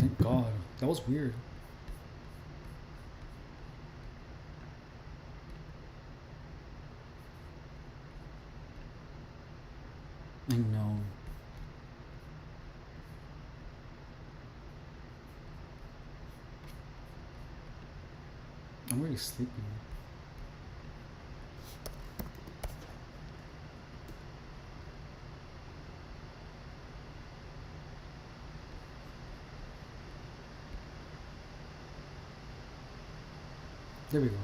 Thank God. That was weird. I know. I'm really sleepy. There we go.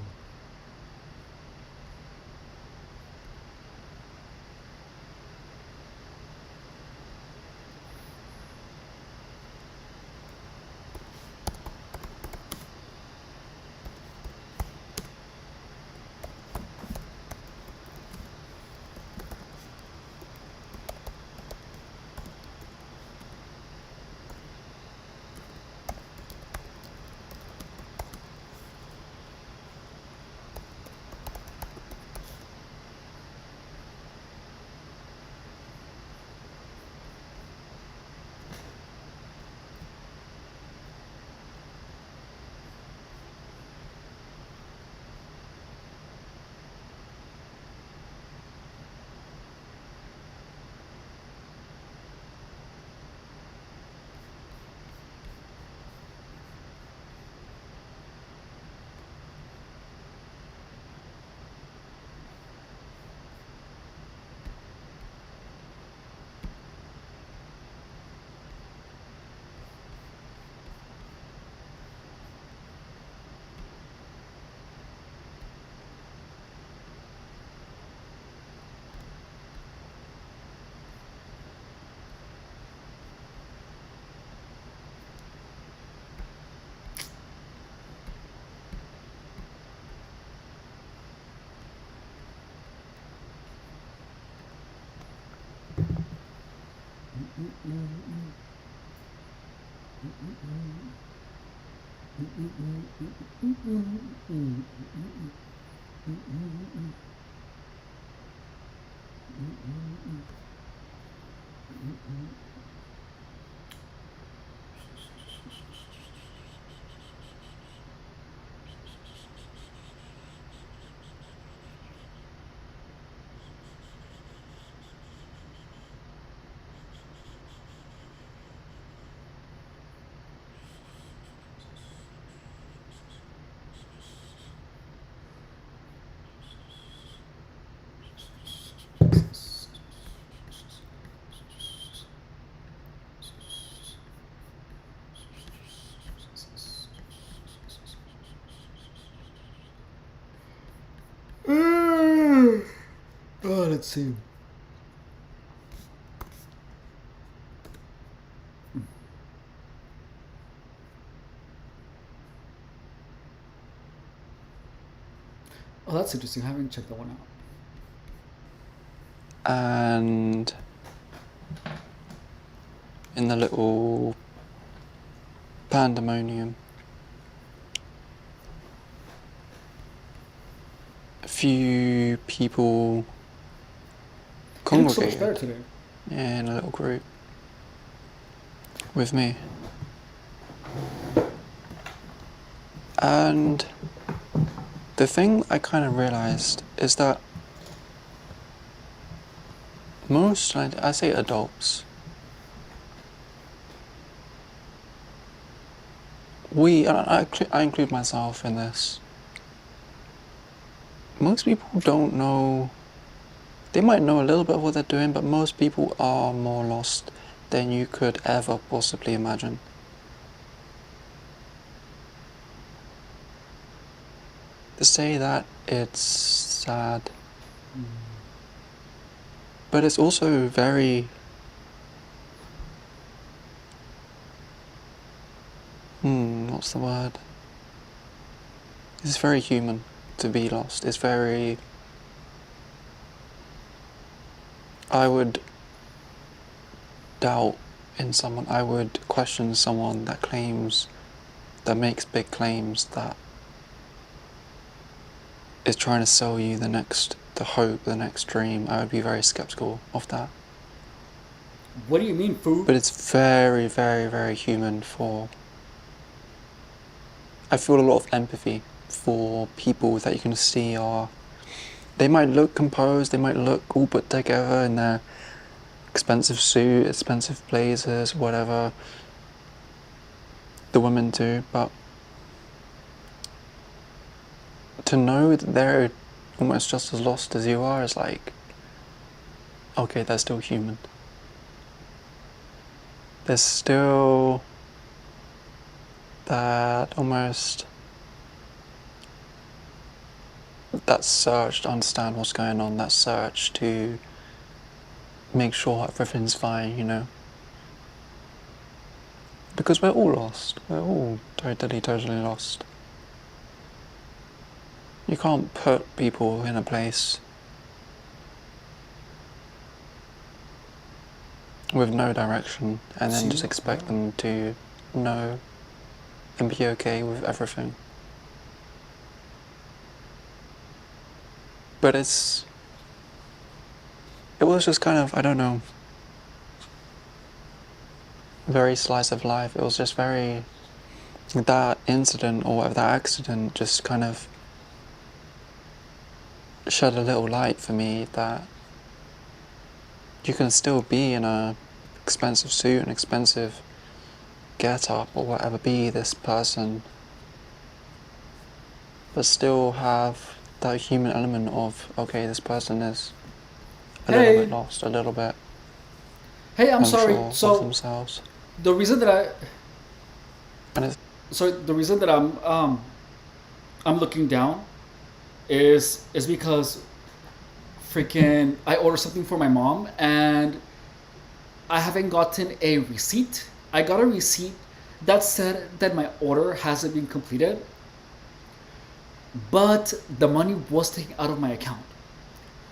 Oh, let's see. Oh, that's interesting. I haven't checked that one out. And in the little pandemonium, a few people It looks so much better congregated today. in a little group with me. And the thing I kind of realized is that most, I say adults, I include myself in this. Most people don't know, they might know a little bit of what they're doing, but most people are more lost than you could ever possibly imagine. To say that, it's sad. But it's also very... what's the word? It's very human to be lost. It's very... I would doubt in someone, I would question someone that makes big claims, that is trying to sell you the hope, the next dream. I would be very skeptical of that. What do you mean, food? But it's very, very, very human for I feel a lot of empathy for people that you can see are, they might look composed, they might look all put together in their expensive suit, expensive blazers, whatever the women do, but to know that they're almost just as lost as you are is like, okay, they're still human. There's still that almost, that search to understand what's going on, that search to make sure everything's fine, you know? Because we're all lost. We're all totally lost. You can't put people in a place with no direction and then just expect them to know and be okay with everything. But it was just kind of, I don't know, very slice of life. It was just very, that incident or whatever, that accident just kind of shed a little light for me that you can still be in a expensive suit and expensive get up or whatever, be this person, but still have that human element of, okay, this person is a little bit lost, a little bit Hey, I'm unsure sorry. of So themselves. the reason that And it's, I'm looking down is because freaking I ordered something for my mom and I haven't gotten a receipt. I got a receipt that said that my order hasn't been completed, but the money was taken out of my account.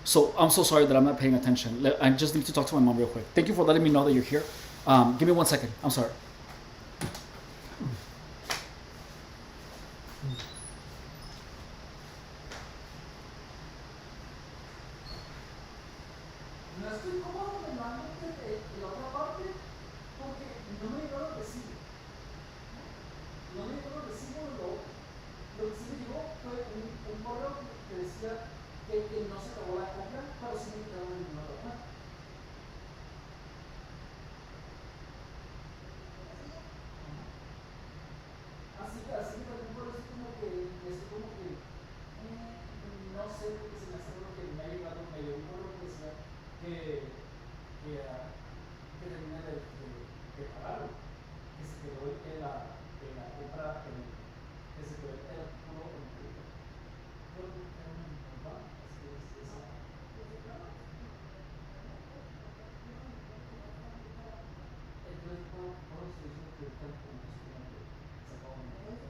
So I'm so sorry that I'm not paying attention. I just need to talk to my mom real quick. Thank you for letting me know that you're here. Give me 1 second. I'm sorry. No estoy cómodo mandándote de la otra parte porque no me llegó el recibo. No me llegó el recibo. Lo que sí me llegó fue un correo que decía que no se acabó la compra, pero sí me quedaron en el número de cuenta. Así que también por eso como que estoy como que no sé porque se me hace algo que me ha llegado, me llegó un correo que decía que termina de pagarlo, que se quedó en la compra, que se quedó el artículo en crédito. Pero que quedaron en el banco, así que es esa. Entonces, por eso estoy diciendo que ahorita como que se acabó mi cosa.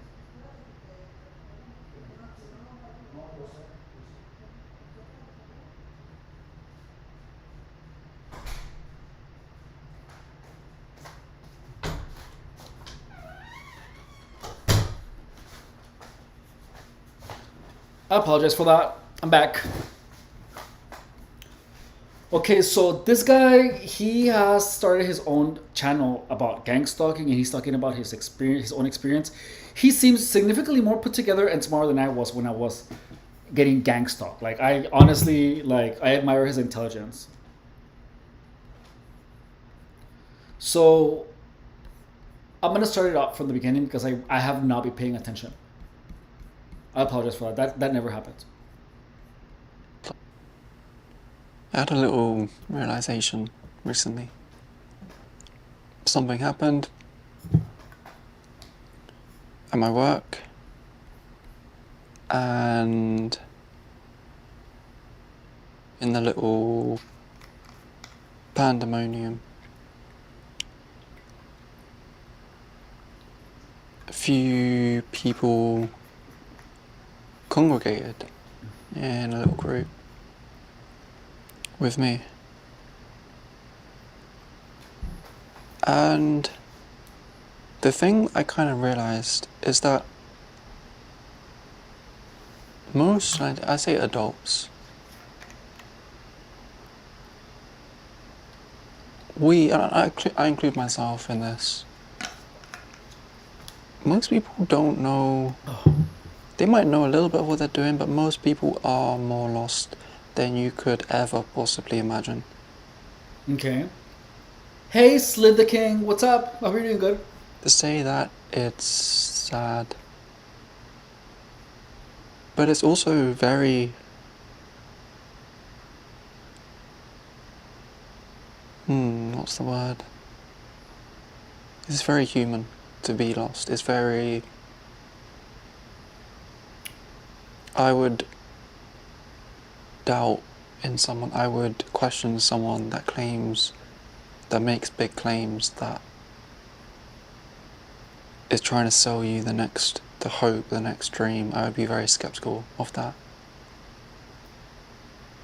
No, yo sé. I apologize for that. I'm back. Okay, so this guy, he has started his own channel about gang stalking, and he's talking about his experience, his own experience. He seems significantly more put together and smarter than I was when I was getting gang stalked. Like, I honestly, like, I admire his intelligence. So I'm gonna start it out from the beginning because I have not been paying attention. I apologize for that. That never happened. I had a little realization recently. Something happened at my work, and in the little pandemonium, a few people congregated in a little group with me, and the thing I kind of realized is that most, I say adults, I include myself in this, most people don't know. They might know a little bit of what they're doing, but most people are more lost than you could ever possibly imagine. Okay. Hey, Slid the King, what's up? Hope you're doing good. To say that, it's sad. But it's also very... what's the word? It's very human to be lost. It's very... I would doubt in someone, I would question someone that makes big claims, that is trying to sell you the hope, the next dream. I would be very skeptical of that.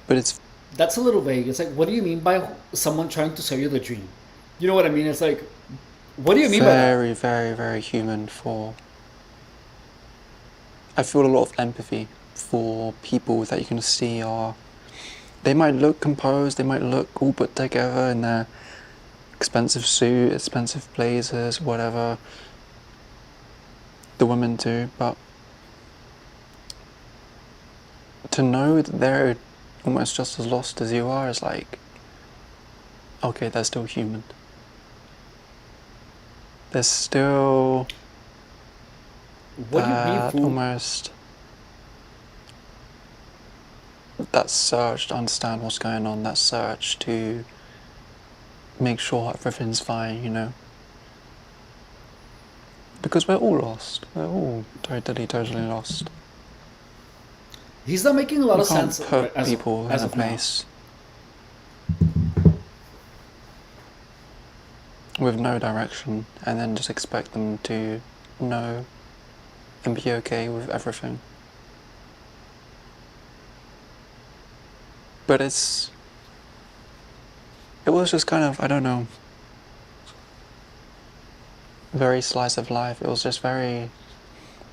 But it's That's a little vague. It's like, what do you mean by someone trying to sell you the dream? You know what I mean? It's like, what do you mean by that? very, very, very human for... I feel a lot of empathy for people that you can see are... They might look composed, they might look all put together in their expensive suit, expensive blazers, whatever the women do, but to know that they're almost just as lost as you are is like, okay, they're still human. There's still What do you mean, that fool? almost that search to understand what's going on, that search to make sure everything's fine, you know? Because we're all lost. We're all totally, totally lost. He's not making a lot You of can't sense put as, people as in a of now. place with no direction and then just expect them to know and be okay with everything. But it was just kind of, I don't know, very slice of life. It was just very,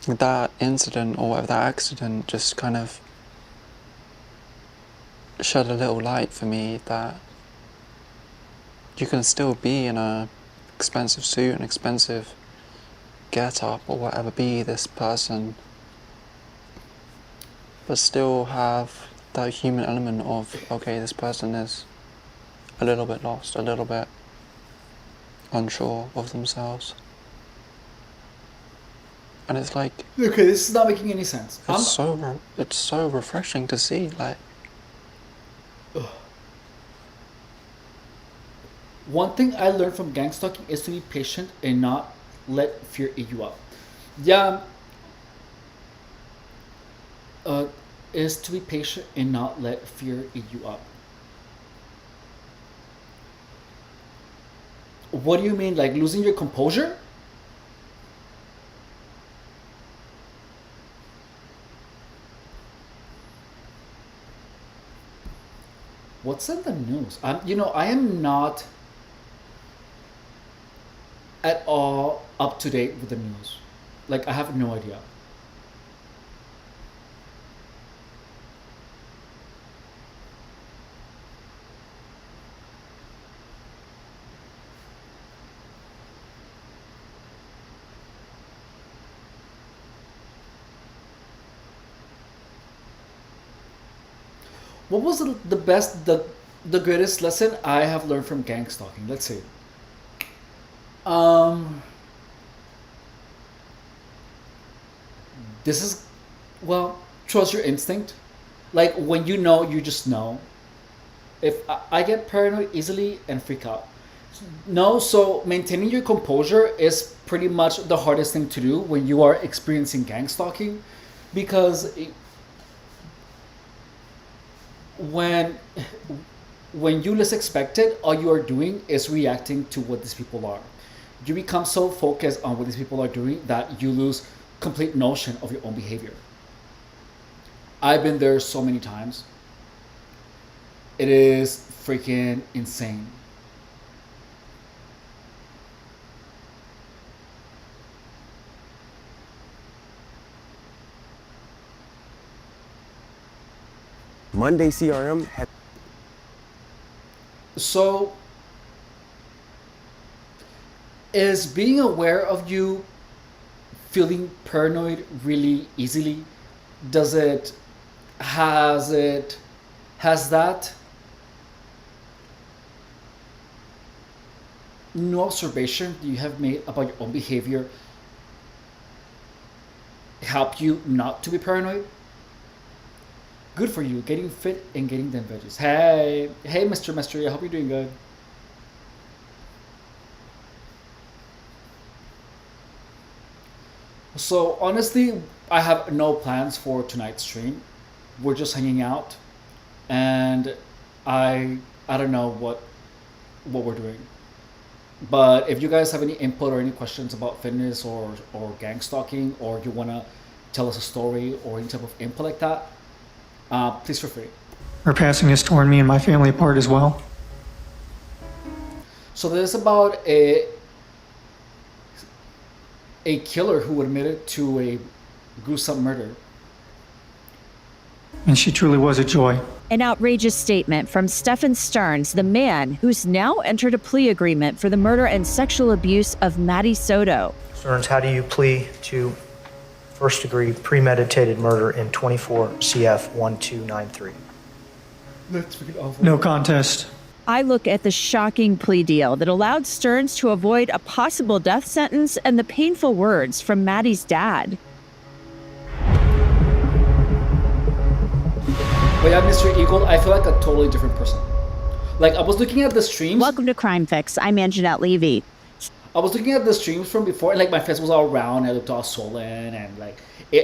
that incident or whatever, that accident just kind of shed a little light for me that you can still be in a expensive suit, an expensive get up or whatever, be this person, but still have that human element of, okay, this person is a little bit lost, a little bit unsure of themselves. And it's like, Okay, this is not making any sense. it's so refreshing to see, like, One thing I learned from gang stalking is to be patient and not let fear eat you up. Yeah, uh, is to be patient and not let fear eat you up. What do you mean, like losing your composure? What's in the news? I am not at all up to date with the news. Like, I have no idea. What was the best, the greatest lesson I have learned from gang stalking? Let's see. Um, this is, well, trust your instinct. Like, when you know, you just know. If I get paranoid easily and freak out. No, so maintaining your composure is pretty much the hardest thing to do when you are experiencing gang stalking, because when when you least expect it, all you are doing is reacting to what these people are. You become so focused on what these people are doing that you lose complete notion of your own behavior. I've been there so many times. It is freaking insane. Monday CRM had So, is being aware of you feeling paranoid really easily? Has that new observation you have made about your own behavior help you not to be paranoid? Good for you, getting fit and getting them veggies. Hey, Mr. Mystery, I hope you're doing good. So honestly, I have no plans for tonight's stream. We're just hanging out, and I don't know what we're doing. But if you guys have any input or any questions about fitness or gang stalking, or you wanna tell us a story or any type of input like that, please feel free. Her passing has torn me and my family apart as well. So this is about a killer who admitted to a gruesome murder. And she truly was a joy. An outrageous statement from Stephen Stearns, the man who's now entered a plea agreement for the murder and sexual abuse of Maddie Soto. Stearns, how do you plea to first-degree premeditated murder in 24 CF 1293? That's freaking awful. No contest. I look at the shocking plea deal that allowed Stearns to avoid a possible death sentence and the painful words from Maddie's dad. But yeah, Mr. Eagle, I feel like a totally different person. Like, I was looking at the streams. Welcome to Crime Fix. I'm Anjanette Levy. I was looking at the streams from before, and like my face was all round, I looked all swollen, and like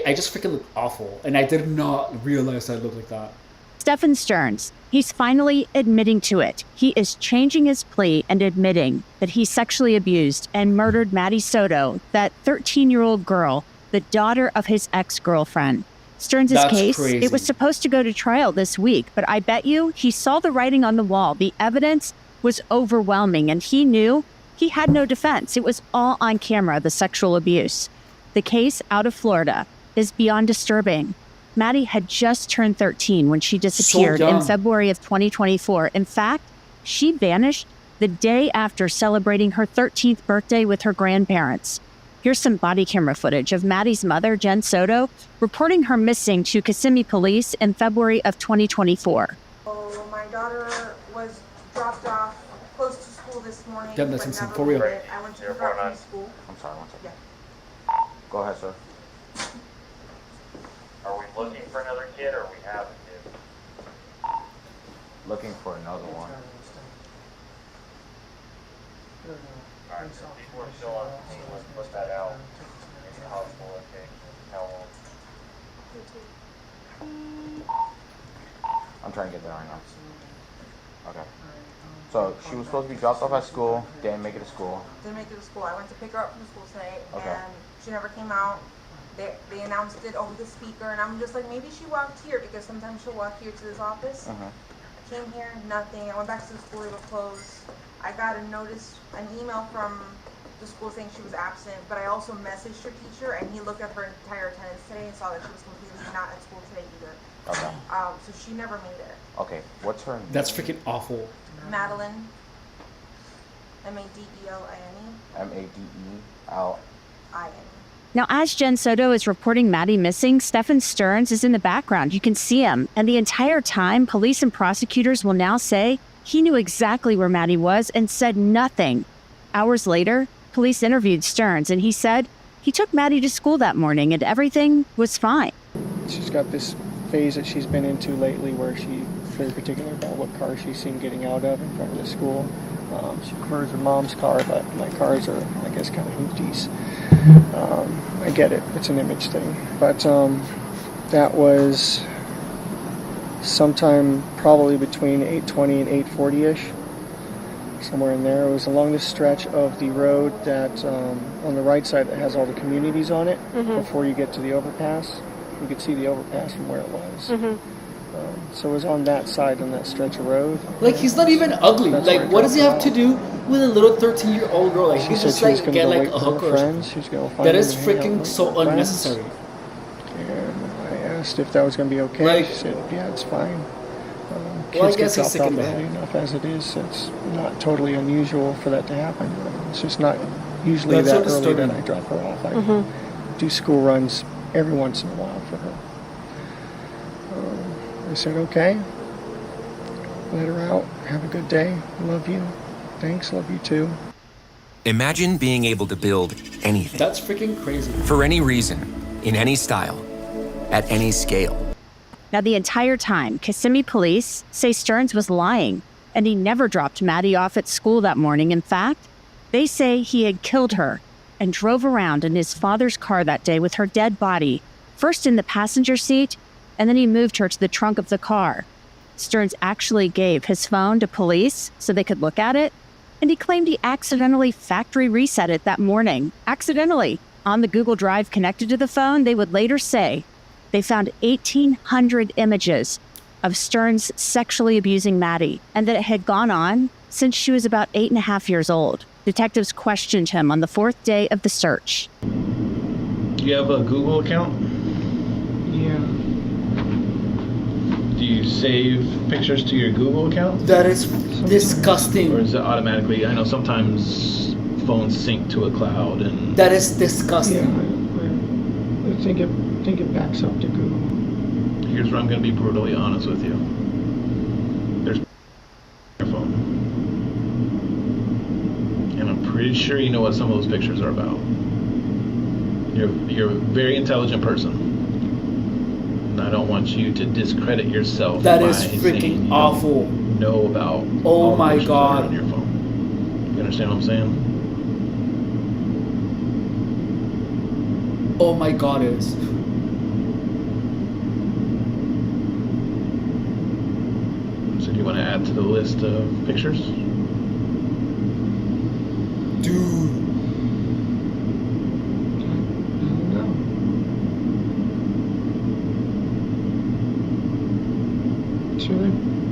I just freaking looked awful. And I did not realize I looked like that. Stephen Stearns, he's finally admitting to it. He is changing his plea and admitting that he sexually abused and murdered Maddie Soto, that 13-year-old girl, the daughter of his ex-girlfriend. Stearns' That's case, crazy. it was supposed to go to trial this week, but I bet you he saw the writing on the wall. The evidence was overwhelming, and he knew he had no defense. It was all on camera, the sexual abuse. The case out of Florida is beyond disturbing. Maddie had just turned 13 when she disappeared in February of 2024. In fact, she vanished the day after celebrating her 13th birthday with her grandparents. Here's some body camera footage of Maddie's mother, Jen Soto, reporting her missing to Kissimmee police in February of 2024. Oh, my daughter was dropped off close to school this morning. Damn, that's but insane. never For real. made it. I went to pick her up from school. I'm sorry, one second. Yeah. Go ahead, sir. Are we looking for another kid or we have a kid? Looking for another one. Alright, so people are still on the scene, let's put that out. In the hospital, okay? How old? I'm trying to get that right now. Okay. So she was supposed to be dropped off at school, didn't make it to school. Didn't make it to school. I went to pick her up from school today, Okay. and she never came out. They announced it over the speaker, and I'm just like, maybe she walked here, because sometimes she'll walk here to this office. I came here, nothing. I went back to the school, they were closed. I got an email from the school saying she was absent, but I also messaged her teacher, and he looked at her entire attendance today and saw that she was completely not at school today either. Okay. So she never made it. Okay, what's her name? That's freaking awful. Madeline, Madeline. Madeline. Now, as Jen Soto is reporting Maddie missing, Stephen Stearns is in the background. You can see him. And the entire time, police and prosecutors will now say he knew exactly where Maddie was and said nothing. Hours later, police interviewed Stearns, and he said he took Maddie to school that morning and everything was fine. She's got this phase that she's been into lately where she's very particular about what car she's seen getting out of in front of the school. She prefers her mom's car, but my cars are, I guess, kind of hoopties. I get it. It's an image thing. But that was sometime probably between 8:20 and 8:40-ish, somewhere in there. It was along this stretch of the road that on the right side that has all the communities on it. Before you get to the overpass. You could see the overpass from where it was. So it was on that side, on that stretch of road. Like, he's not even ugly. That's where Like, I what does he dropped have to do with a little 13-year-old girl? Like, he She could said just she was like going get to like wait a for her hooker or something. friends. She was going to find That them is and hang out freaking with so her friends. unnecessary. And I asked if that was going to be okay. Like- She said, yeah, it's fine. Well, I Kids guess get he's dropped sick off in the early head. enough as it is. It's not totally unusual for that to happen. It's just not usually That's so that early disturbing. that I drop her off. do school runs every once in a while for her. I said, okay. Let her out. Have a good day. Love you. Thanks. Love you too. Imagine being able to build anything. That's freaking crazy. For any reason, in any style, at any scale. Now, the entire time, Kissimmee police say Stearns was lying, and he never dropped Maddie off at school that morning. In fact, they say he had killed her and drove around in his father's car that day with her dead body, first in the passenger seat, and then he moved her to the trunk of the car. Stearns actually gave his phone to police so they could look at it, and he claimed he accidentally factory reset it that morning. Accidentally. On the Google Drive connected to the phone, they would later say they found 1,800 images of Stearns sexually abusing Maddie, and that it had gone on since she was about 8.5 years old. Detectives questioned him on the 4th day of the search. Do you have a Google account? Yeah. Do you save pictures to your Google account? That is disgusting. Or is it automatically? I know sometimes phones sync to a cloud and... That is disgusting. Yeah, I think it backs up to Google. Here's where I'm going to be brutally honest with you. There's your phone. And I'm pretty sure you know what some of those pictures are about. You're a very intelligent person. And I don't want you to discredit yourself. That is by saying freaking you awful. don't know about Oh all the my pictures that are God. on your phone. You understand what I'm saying? Oh my God, it is. So do you want to add to the list of pictures? Dude.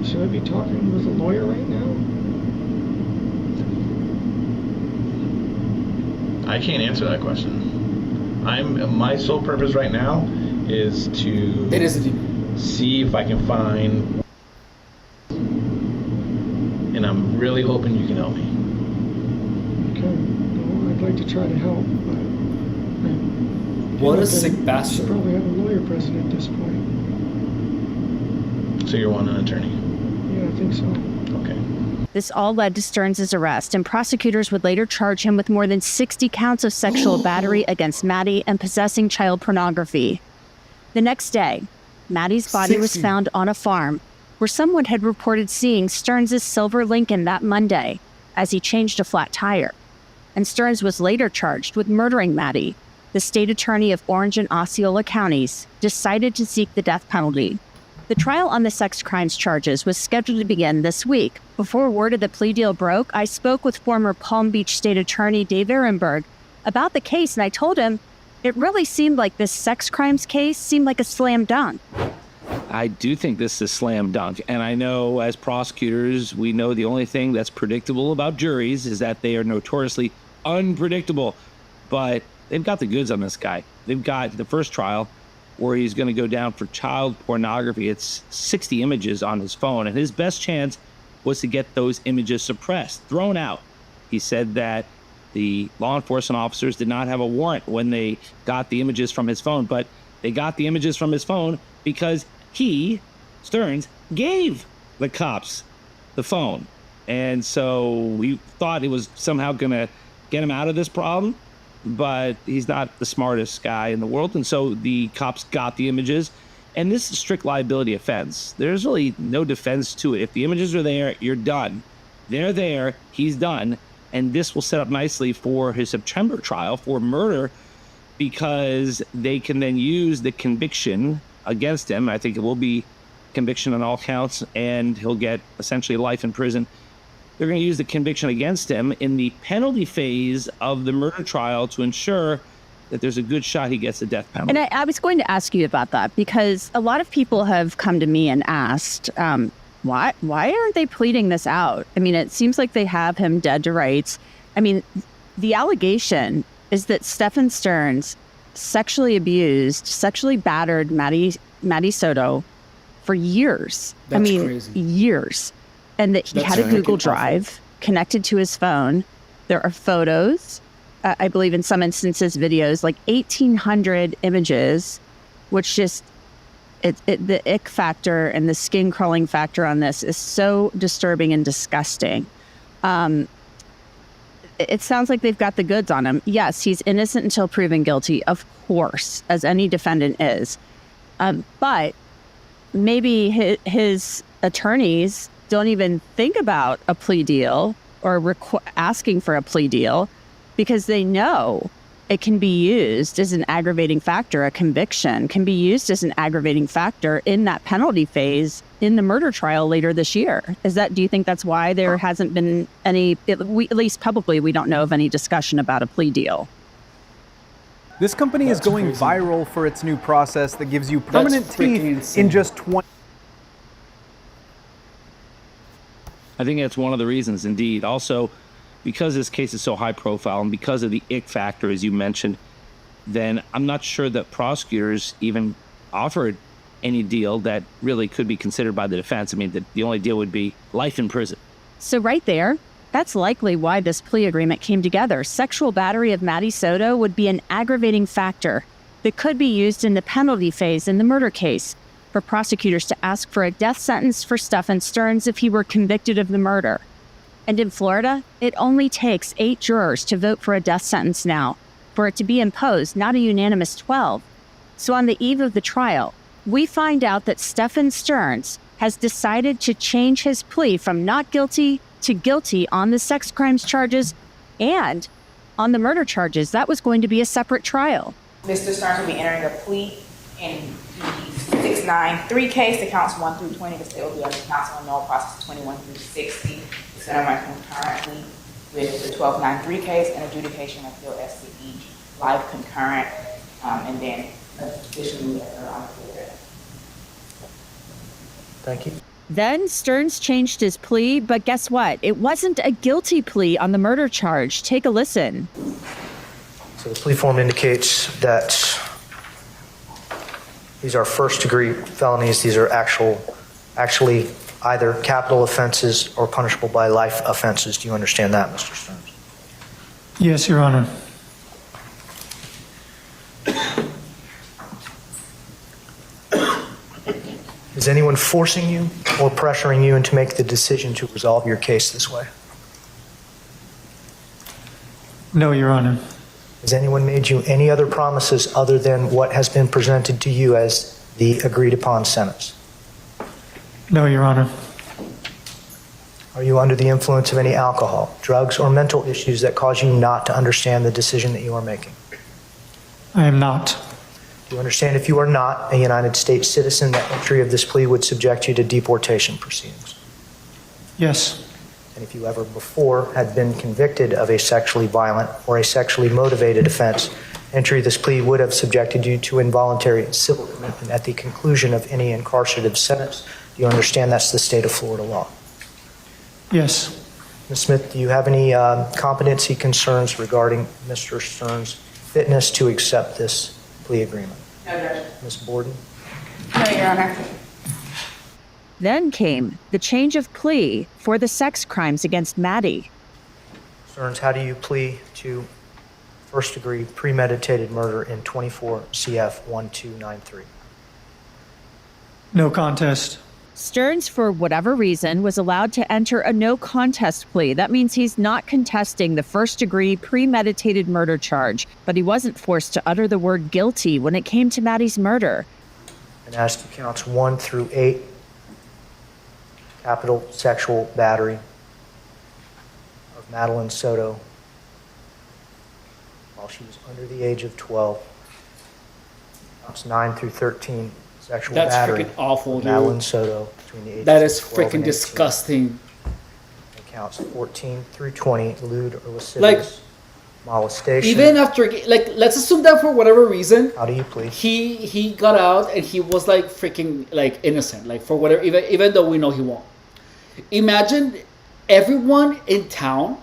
Should I be talking with a lawyer right now? I can't answer that question. My sole purpose right now is to see if I can find, and I'm really hoping you can help me. Okay. Well, I'd like to try to help, but What a sick bastard. should probably have a lawyer present at this point. So you're wanting an attorney? Yeah, I think so. Okay. This all led to Stearns' arrest, and prosecutors would later charge him with more than 60 counts of sexual battery against Maddie and possessing child pornography. The next day, Maddie's body was 60. found on a farm where someone had reported seeing Stearns' silver Lincoln that Monday as he changed a flat tire. And Stearns was later charged with murdering Maddie. The state attorney of Orange and Osceola counties decided to seek the death penalty. The trial on the sex crimes charges was scheduled to begin this week. Before word of the plea deal broke, I spoke with former Palm Beach State Attorney Dave Ehrenberg about the case, and I told him it really seemed like this sex crimes case seemed like a slam dunk. I do think this is a slam dunk, and I know as prosecutors, we know the only thing that's predictable about juries is that they are notoriously unpredictable, but they've got the goods on this guy. They've got the first trial where he's going to go down for child pornography. It's 60 images on his phone, and his best chance was to get those images suppressed, thrown out. He said that the law enforcement officers did not have a warrant when they got the images from his phone, but they got the images from his phone because he, Stearns, gave the cops the phone. And so we thought it was somehow going to get him out of this problem, but he's not the smartest guy in the world. And so the cops got the images, and this is a strict liability offense. There's really no defense to it. If the images are there, you're done. They're there, he's done. And this will set up nicely for his September trial for murder, because they can then use the conviction against him. I think it will be conviction on all counts, and he'll get essentially life in prison. They're going to use the conviction against him in the penalty phase of the murder trial to ensure that there's a good shot he gets the death penalty. And I was going to ask you about that, because a lot of people have come to me and asked, why aren't they pleading this out? I mean, it seems like they have him dead to rights. I mean, the allegation is that Stephen Stearns sexually battered Maddie Soto for years. That's crazy. Years. And that he had a Google Drive connected to his phone. There are photos. I believe in some instances, videos, like 1,800 images, which just, the ick factor and the skin crawling factor on this is so disturbing and disgusting. It sounds like they've got the goods on him. Yes, he's innocent until proven guilty, of course, as any defendant is. But maybe his attorneys don't even think about a plea deal or asking for a plea deal because they know it can be used as an aggravating factor. A conviction can be used as an aggravating factor in that penalty phase in the murder trial later this year. Do you think that's why there hasn't been any, at least publicly, we don't know of any discussion about a plea deal? This company is going viral for its new process that gives you permanent teeth in just 20. I think that's one of the reasons, indeed. Also, because this case is so high profile and because of the ick factor, as you mentioned, then I'm not sure that prosecutors even offered any deal that really could be considered by the defense. I mean, the only deal would be life in prison. So right there, that's likely why this plea agreement came together. Sexual battery of Maddie Soto would be an aggravating factor that could be used in the penalty phase in the murder case for prosecutors to ask for a death sentence for Stephen Stearns if he were convicted of the murder. And in Florida, it only takes 8 jurors to vote for a death sentence now for it to be imposed, not a unanimous 12. So on the eve of the trial, we find out that Stephen Stearns has decided to change his plea from not guilty to guilty on the sex crimes charges and on the murder charges. That was going to be a separate trial. Mr. Stearns will be entering a plea in the 693 case, the counts 1 through 20. The state will be under counsel and no process 21 through 60. The center might concurrently with the 1293 case and adjudication of field SCE live concurrent, and then additionally on the theater. Thank you. Then Stearns changed his plea, but guess what? It wasn't a guilty plea on the murder charge. Take a listen. So the plea form indicates that these are first-degree felonies. These are actually either capital offenses or punishable by life offenses. Do you understand that, Mr. Stearns? Yes, Your Honor. Is anyone forcing you or pressuring you into make the decision to resolve your case this way? No, Your Honor. Has anyone made you any other promises other than what has been presented to you as the agreed-upon sentence? No, Your Honor. Are you under the influence of any alcohol, drugs, or mental issues that cause you not to understand the decision that you are making? I am not. Do you understand if you are not a United States citizen, that entry of this plea would subject you to deportation proceedings? Yes. And if you ever before had been convicted of a sexually violent or a sexually motivated offense, entry of this plea would have subjected you to involuntary civil commitment at the conclusion of any incarcerative sentence. Do you understand that's the state of Florida law? Yes. Ms. Smith, do you have any competency concerns regarding Mr. Stearns' fitness to accept this plea agreement? No, Judge. Ms. Borden? No, Your Honor. Then came the change of plea for the sex crimes against Maddie. Stearns, how do you plea to first-degree premeditated murder in 24 CF 1293? No contest. Stearns, for whatever reason, was allowed to enter a no contest plea. That means he's not contesting the first-degree premeditated murder charge, but he wasn't forced to utter the word guilty when it came to Maddie's murder. And as to counts 1 through 8, capital sexual battery of Madeline Soto while she was under the age of 12. Counts 9 through 13, sexual battery. That's freaking awful, dude. Madeline Soto between the ages That is of 12 freaking and 18. disgusting. And counts 14 through 20, lewd or lascivious Like, molestation. even after, like, let's assume that for whatever reason, how do you plead? He got out and he was like freaking like innocent, like for whatever, even though we know he won't. Imagine everyone in town,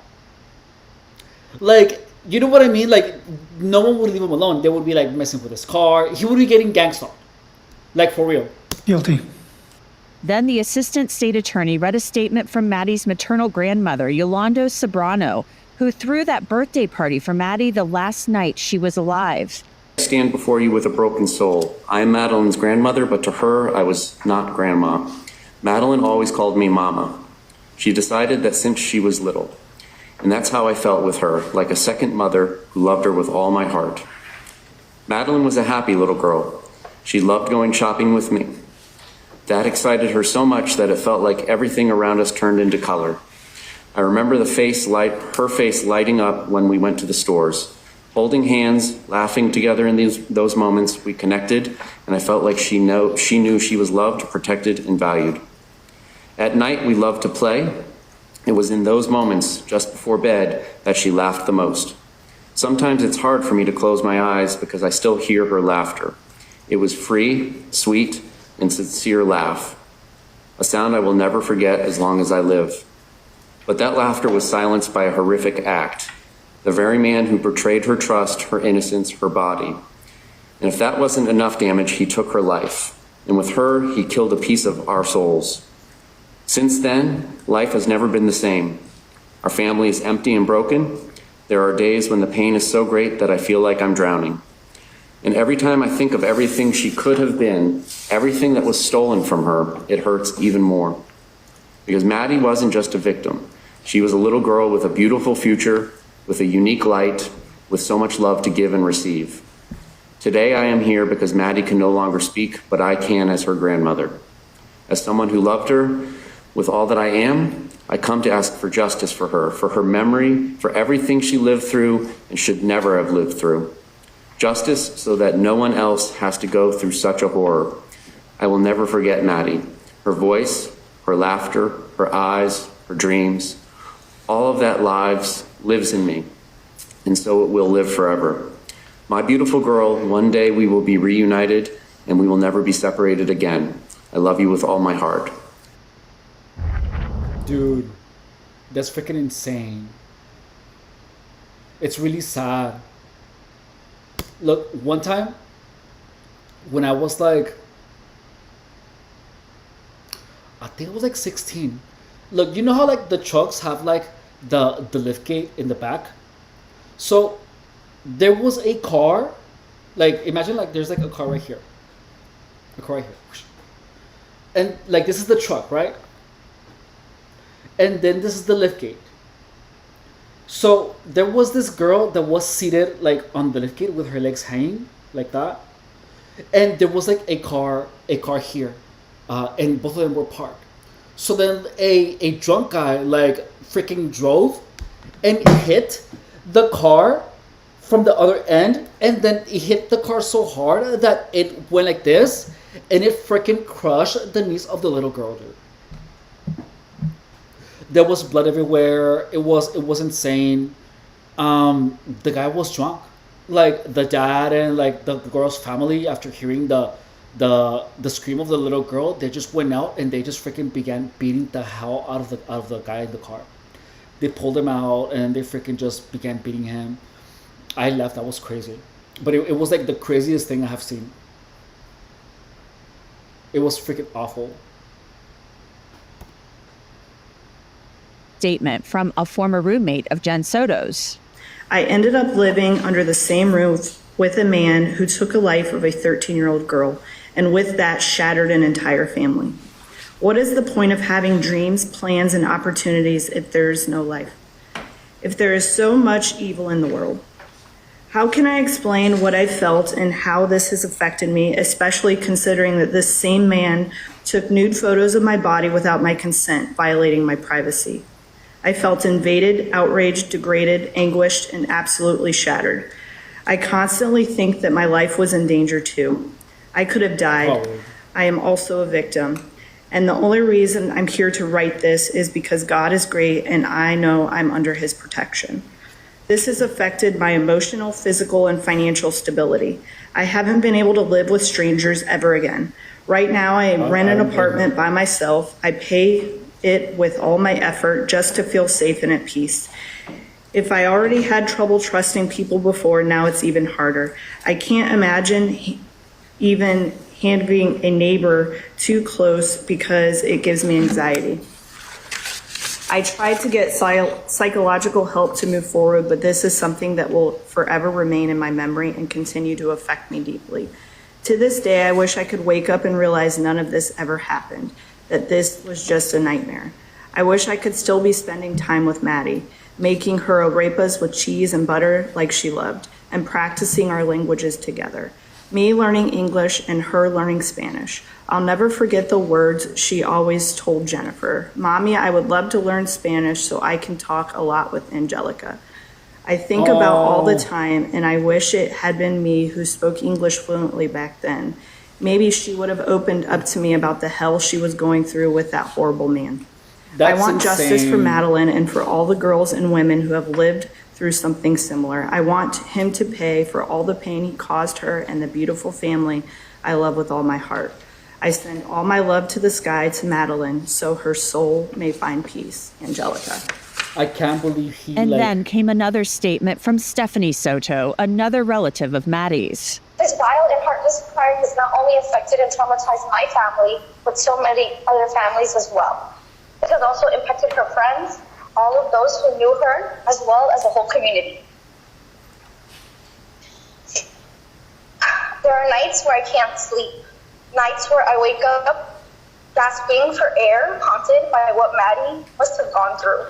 like, you know what I mean? Like, no one would leave him alone. They would be like messing with his car. He would be getting gangstalked, like for real. Guilty. Then the assistant state attorney read a statement from Maddie's maternal grandmother, Yolanda Sobrano, who threw that birthday party for Maddie the last night she was alive. I stand before you with a broken soul. I am Madeline's grandmother, but to her, I was not grandma. Madeline always called me Mama. She decided that since she was little. And that's how I felt with her, like a second mother who loved her with all my heart. Madeline was a happy little girl. She loved going shopping with me. That excited her so much that it felt like everything around us turned into color. I remember her face lighting up when we went to the stores. Holding hands, laughing together in those moments, we connected, and I felt like she knew she was loved, protected, and valued. At night, we loved to play. It was in those moments, just before bed, that she laughed the most. Sometimes it's hard for me to close my eyes because I still hear her laughter. It was free, sweet, and sincere laugh. A sound I will never forget as long as I live. But that laughter was silenced by a horrific act. The very man who betrayed her trust, her innocence, her body. And if that wasn't enough damage, he took her life. And with her, he killed a piece of our souls. Since then, life has never been the same. Our family is empty and broken. There are days when the pain is so great that I feel like I'm drowning. And every time I think of everything she could have been, everything that was stolen from her, it hurts even more. Because Maddie wasn't just a victim. She was a little girl with a beautiful future, with a unique light, with so much love to give and receive. Today I am here because Maddie can no longer speak, but I can as her grandmother. As someone who loved her with all that I am, I come to ask for justice for her memory, for everything she lived through and should never have lived through. Justice so that no one else has to go through such a horror. I will never forget Maddie, her voice, her laughter, her eyes, her dreams. All of that lives in me, and so it will live forever. My beautiful girl, one day we will be reunited and we will never be separated again. I love you with all my heart. Dude, that's freaking insane. It's really sad. Look, one time when I was like, I think it was like 16. Look, you know how like the trucks have like the lift gate in the back? So there was a car, like imagine like there's like a car right here. A car right here. And like this is the truck, right? And then this is the lift gate. So there was this girl that was seated like on the lift gate with her legs hanging like that. And there was like a car here. And both of them were parked. So then a drunk guy like freaking drove and hit the car from the other end, and then he hit the car so hard that it went like this, and it freaking crushed the knees of the little girl, dude. There was blood everywhere. It was insane. The guy was drunk. Like the dad and like the girl's family, after hearing the scream of the little girl, they just went out and they just freaking began beating the hell out of the guy in the car. They pulled him out and they freaking just began beating him. I left. That was crazy, but it was like the craziest thing I have seen. It was freaking awful. Statement from a former roommate of Jen Soto's. I ended up living under the same roof with a man who took a life of a 13-year-old girl, and with that shattered an entire family. What is the point of having dreams, plans, and opportunities if there is no life? If there is so much evil in the world? How can I explain what I felt and how this has affected me, especially considering that this same man took nude photos of my body without my consent, violating my privacy? I felt invaded, outraged, degraded, anguished, and absolutely shattered. I constantly think that my life was in danger too. I could have died. I am also a victim. And the only reason I'm here to write this is because God is great and I know I'm under his protection. This has affected my emotional, physical, and financial stability. I haven't been able to live with strangers ever again. Right now, I rent an apartment by myself. I pay it with all my effort just to feel safe and at peace. If I already had trouble trusting people before, now it's even harder. I can't imagine even handling a neighbor too close because it gives me anxiety. I tried to get psychological help to move forward, but this is something that will forever remain in my memory and continue to affect me deeply. To this day, I wish I could wake up and realize none of this ever happened, that this was just a nightmare. I wish I could still be spending time with Maddie, making her arepas with cheese and butter like she loved, and practicing our languages together. Me learning English and her learning Spanish. I'll never forget the words she always told Jennifer. Mommy, I would love to learn Spanish so I can talk a lot with Angelica. I think about all the time, and I wish it had been me who spoke English fluently back then. Maybe she would have opened up to me about the hell she was going through with that horrible man. I want justice for Madeline and for all the girls and women who have lived through something similar. I want him to pay for all the pain he caused her and the beautiful family I love with all my heart. I send all my love to the sky to Madeline so her soul may find peace. Angelica. I can't believe he And then came another statement from Stephanie Soto, another relative of Maddie's. This violent and heartless crime has not only affected and traumatized my family, but so many other families as well. It has also impacted her friends, all of those who knew her, as well as the whole community. There are nights where I can't sleep, nights where I wake up gasping for air, haunted by what Maddie must have gone through.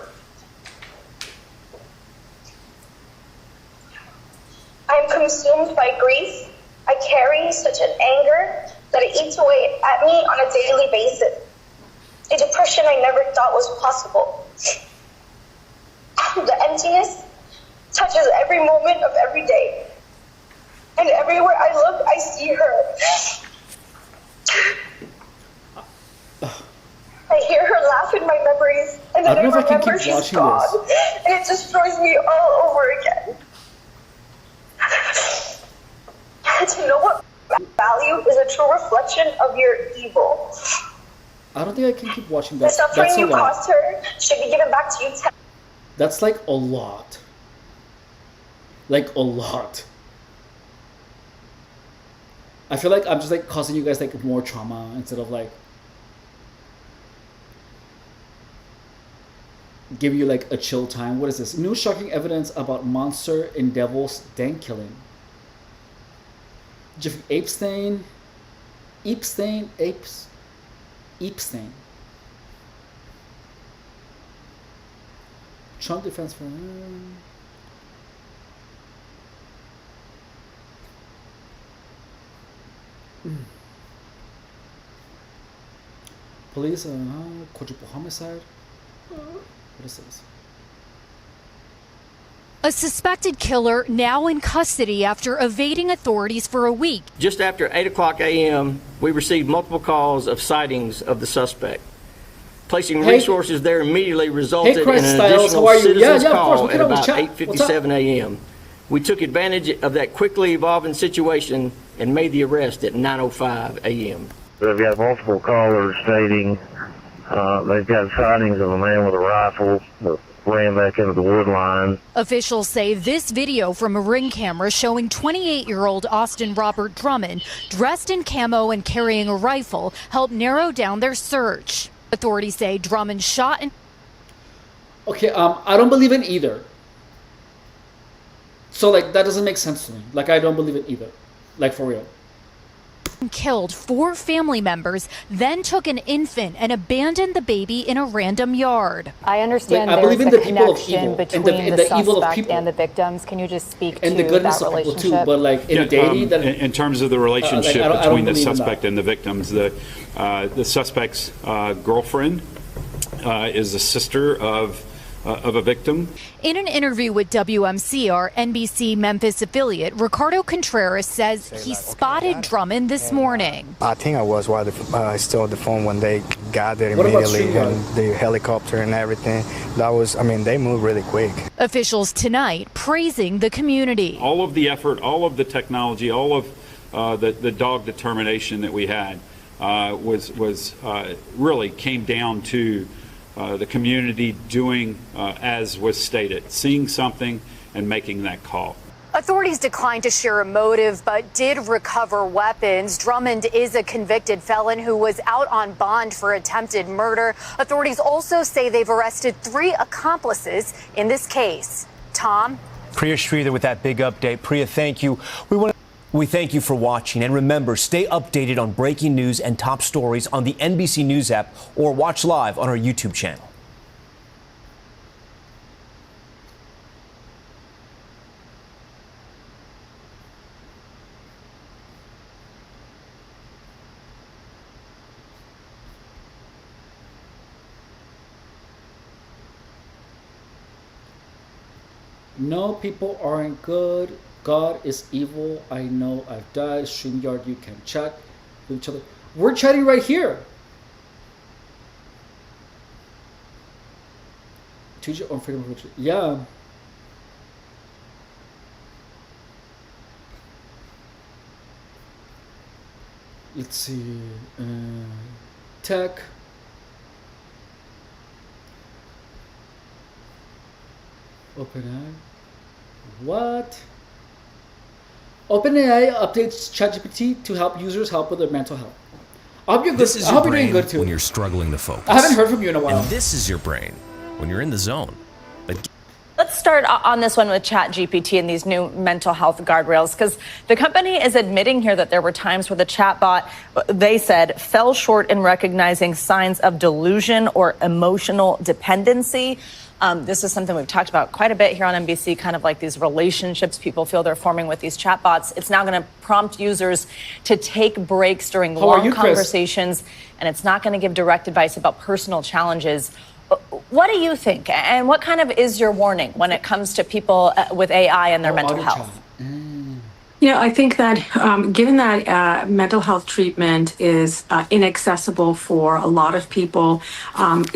I am consumed by grief. I carry such an anger that it eats away at me on a daily basis. A depression I never thought was possible. The emptiness touches every moment of every day. And everywhere I look, I see her. I hear her laugh in my memories, and then I remember she's gone. And it destroys me all over again. To know what value is a true reflection of your evil. I don't think I can keep watching The that. suffering That's a you lot. caused her should be given back to you. That's like a lot. Like a lot. I feel like I'm just like causing you guys like more trauma instead of like give you like a chill time. What is this? New shocking evidence about monster in Devil's Den killing. Jeffrey Epstein. Trump defense for police quadruple homicide. What is this? A suspected killer now in custody after evading authorities for a week. Just after 8 o'clock a.m., we received multiple calls of sightings of the suspect. Placing resources there immediately resulted in an additional citizen's call at about 8:57 a.m. We took advantage of that quickly evolving situation and made the arrest at 9:05 a.m. They've got multiple callers stating they've got sightings of a man with a rifle that ran back into the wood line. Officials say this video from a Ring camera showing 28-year-old Austin Robert Drummond dressed in camo and carrying a rifle helped narrow down their search. Authorities say Drummond shot and... Okay, I don't believe in either. So like that doesn't make sense to me. Like I don't believe it either. Like for real. Killed 4 family members, then took an infant and abandoned the baby in a random yard. I understand I believe in there's the a people of connection evil, between and the the evil of suspect people. and the victims. Can you just speak And to the goodness that of people relationship? too, but like in dating, that in terms of the relationship I don't between the believe in suspect that. and the victims, the suspect's girlfriend is the sister of a victim. In an interview with WMCR NBC Memphis affiliate, Ricardo Contreras says he spotted Drummond this morning. I think I was while I still on the phone when they got there What about immediately, Streetlight? and the helicopter and everything. That was, I mean, they moved really quick. Officials tonight praising the community. All of the effort, all of the technology, all of the dog determination that we had was really came down to the community doing as was stated, seeing something and making that call. Authorities declined to share a motive, but did recover weapons. Drummond is a convicted felon who was out on bond for attempted murder. Authorities also say they've arrested 3 accomplices in this case. Tom? Priya Sridhar with that big update. Priya, thank you. We thank you for watching. And remember, stay updated on breaking news and top stories on the NBC News app or watch live on our YouTube channel. No, people aren't good. God is evil. I know I've died. StreamYard, you can chat with each other. We're chatting right here. Teach your own freedom of religion. Yeah. Let's see. Tech. OpenAI. What? OpenAI updates ChatGPT to help users help with their mental health. I hope you're good. This is I your hope you're doing brain good too. when you're struggling to focus. I haven't heard from you in a while. And this is your brain when you're in the zone. But Let's start on this one with ChatGPT and these new mental health guardrails, because the company is admitting here that there were times where the chatbot, they said, fell short in recognizing signs of delusion or emotional dependency. This is something we've talked about quite a bit here on NBC, kind of like these relationships people feel they're forming with these chatbots. It's now going to prompt users to take breaks during long conversations, and it's not going to give direct advice about personal challenges. What do you think? And what kind of is your warning when it comes to people with AI and their mental health? Yeah, I think that given that mental health treatment is inaccessible for a lot of people,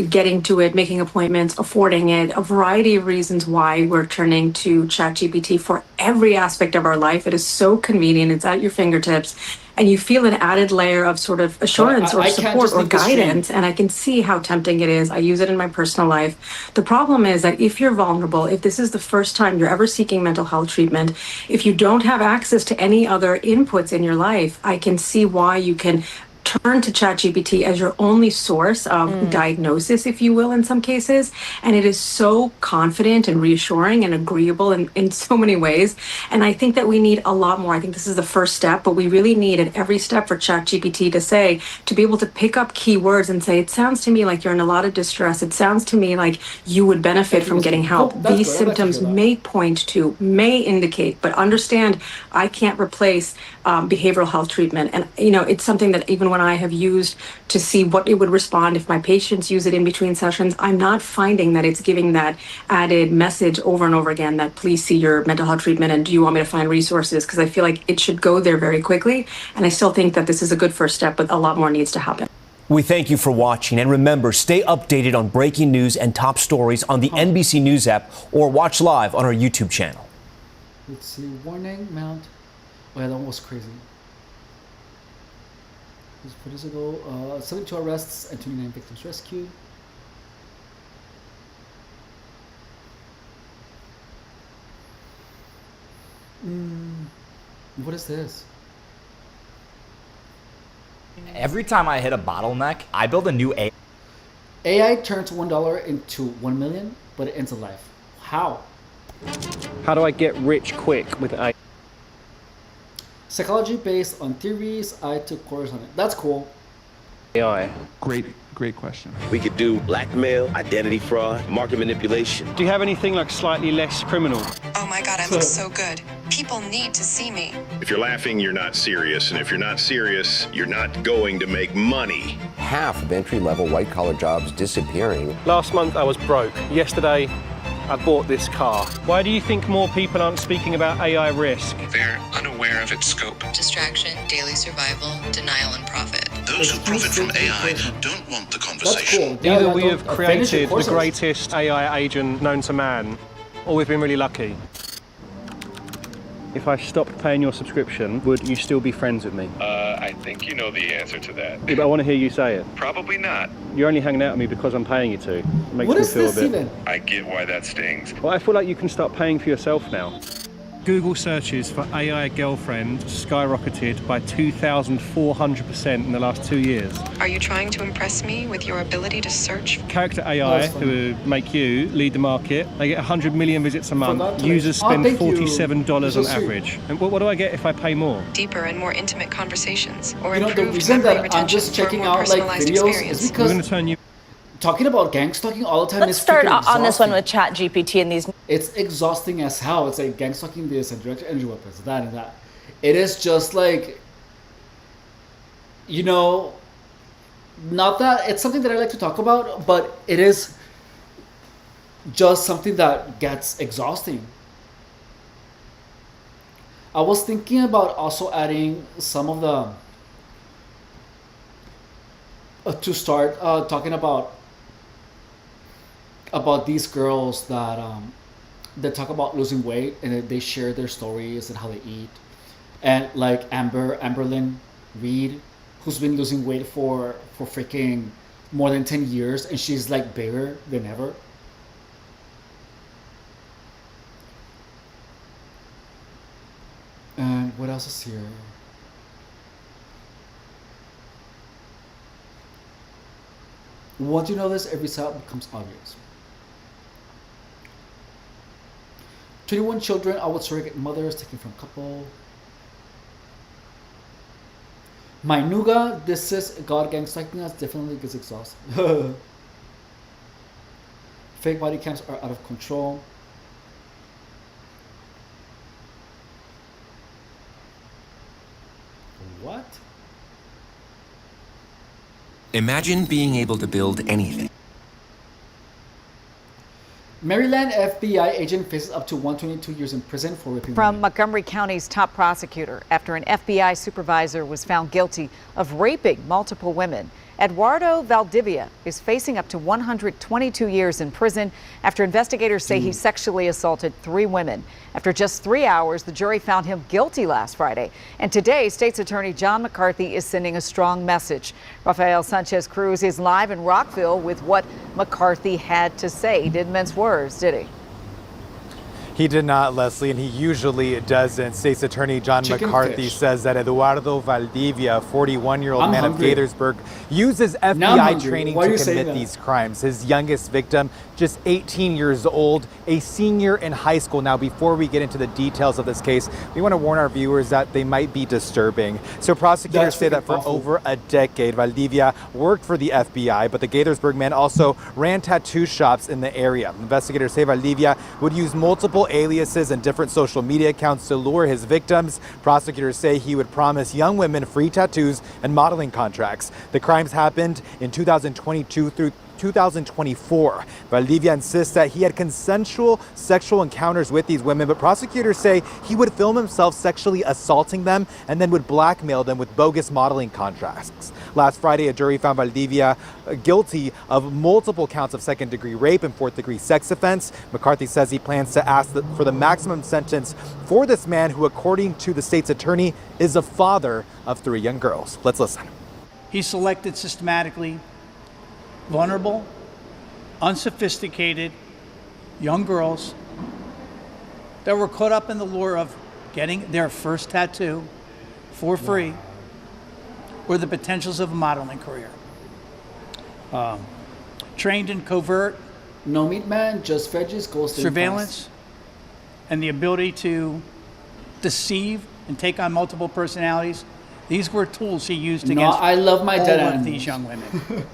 getting to it, making appointments, affording it, a variety of reasons why we're turning to ChatGPT for every aspect of our life. It is so convenient. It's at your fingertips. And you feel an added layer of sort of assurance or support or guidance. And I can see how tempting it is. I use it in my personal life. The problem is that if you're vulnerable, if this is the first time you're ever seeking mental health treatment, if you don't have access to any other inputs in your life, I can see why you can turn to ChatGPT as your only source of diagnosis, if you will, in some cases. And it is so confident and reassuring and agreeable in so many ways. And I think that we need a lot more. I think this is the first step, but we really need at every step for ChatGPT to be able to pick up keywords and say, it sounds to me like you're in a lot of distress. It sounds to me like you would benefit from getting help. These symptoms may point to, may indicate, but understand I can't replace behavioral health treatment. And, it's something that even when I have used to see what it would respond if my patients use it in between sessions, I'm not finding that it's giving that added message over and over again that please see your mental health treatment and do you want me to find resources? Because I feel like it should go there very quickly. And I still think that this is a good first step, but a lot more needs to happen. We thank you for watching. And remember, stay updated on breaking news and top stories on the NBC News app or watch live on our YouTube channel. Let's see. Warning, Mount. Oh, yeah, that one was crazy. 4 days ago, 72 arrests and 29 victims rescued. What is this? Every time I hit a bottleneck, I build a new AI. AI turns $1 into 1 million, but it ends a life. How? How do I get rich quick with AI? Psychology based on theories. I took course on it. That's cool. AI. Great question. We could do blackmail, identity fraud, market manipulation. Do you have anything like slightly less criminal? Oh my God, I look so good. People need to see me. If you're laughing, you're not serious. And if you're not serious, you're not going to make money. Half of entry-level white-collar jobs disappearing. Last month I was broke. Yesterday, I bought this car. Why do you think more people aren't speaking about AI risk? They're unaware of its scope. Distraction, daily survival, denial, and profit. Those who profit from AI don't want the conversation. Cool. Either we have created the greatest AI agent known to man, or we've been really lucky. If I stopped paying your subscription, would you still be friends with me? I think you know the answer to that. Yeah, but I want to hear you say it. Probably not. You're only hanging out with me because I'm paying you to. It makes what me is feel this a bit. Even? I get why that stings. Well, I feel like you can start paying for yourself now. Google searches for AI girlfriend skyrocketed by 2,400% in the last 2 years. Are you trying to impress me with your ability to search? Character AI, who make you lead the market, they get 100 million visits a month. Users spend $47 on average. And what do I get if I pay more? Deeper and more intimate conversations, or the improved reason memory that I'm retention just for a checking more out like personalized videos experience. is because I'm going to turn you. Talking about gang stalking all the time Let's is start freaking on this one exhausting. with Chat GPT and these. It's exhausting as hell. It's like gang stalking this and direct energy weapons, that and that. It is just like, not that it's something that I like to talk about, but it is just something that gets exhausting. I was thinking about also adding some of the to start talking about these girls that talk about losing weight and they share their stories and how they eat, and like Amberlynn Reed, who's been losing weight for freaking more than 10 years, and she's like bigger than ever. And what else is here? Once you know this, every step becomes obvious. 21 children out with surrogate mothers taken from couple. My Nuga, this is God gang stalking us, definitely gets exhausting. Fake body cams are out of control. What? Imagine being able to build anything. Maryland FBI agent faces up to 122 years in prison for raping From women. Montgomery County's top prosecutor after an FBI supervisor was found guilty of raping multiple women. Eduardo Valdivia is facing up to 122 years in prison after investigators say he sexually assaulted 3 women. After just 3 hours, the jury found him guilty last Friday. And today, State's Attorney John McCarthy is sending a strong message. Rafael Sanchez Cruz is live in Rockville with what McCarthy had to say. He didn't mince words, did he? He did not, Leslie, and he usually doesn't. State's Attorney John McCarthy says that Eduardo Valdivia, a 41-year-old man of Gaithersburg, uses FBI training to commit these crimes. His youngest victim, just 18 years old, a senior in high school. Now, before we get into the details of this case, we want to warn our viewers that they might be disturbing. So prosecutors say that for over a decade, Valdivia worked for the FBI, but the Gaithersburg man also ran tattoo shops in the area. Investigators say Valdivia would use multiple aliases and different social media accounts to lure his victims. Prosecutors say he would promise young women free tattoos and modeling contracts. The crimes happened in 2022 through 2024. Valdivia insists that he had consensual sexual encounters with these women, but prosecutors say he would film himself sexually assaulting them and then would blackmail them with bogus modeling contracts. Last Friday, a jury found Valdivia guilty of multiple counts of second-degree rape and fourth-degree sex offense. McCarthy says he plans to ask for the maximum sentence for this man who, according to the state's attorney, is a father of 3 young girls. Let's listen. He selected systematically vulnerable, unsophisticated young girls that were caught up in the lure of getting their first tattoo for free or the potentials of a modeling career. Trained in covert no meat man, just veggies, ghost surveillance and the ability to deceive and take on multiple personalities. These were tools he used against I love my all dead of animals. these young women.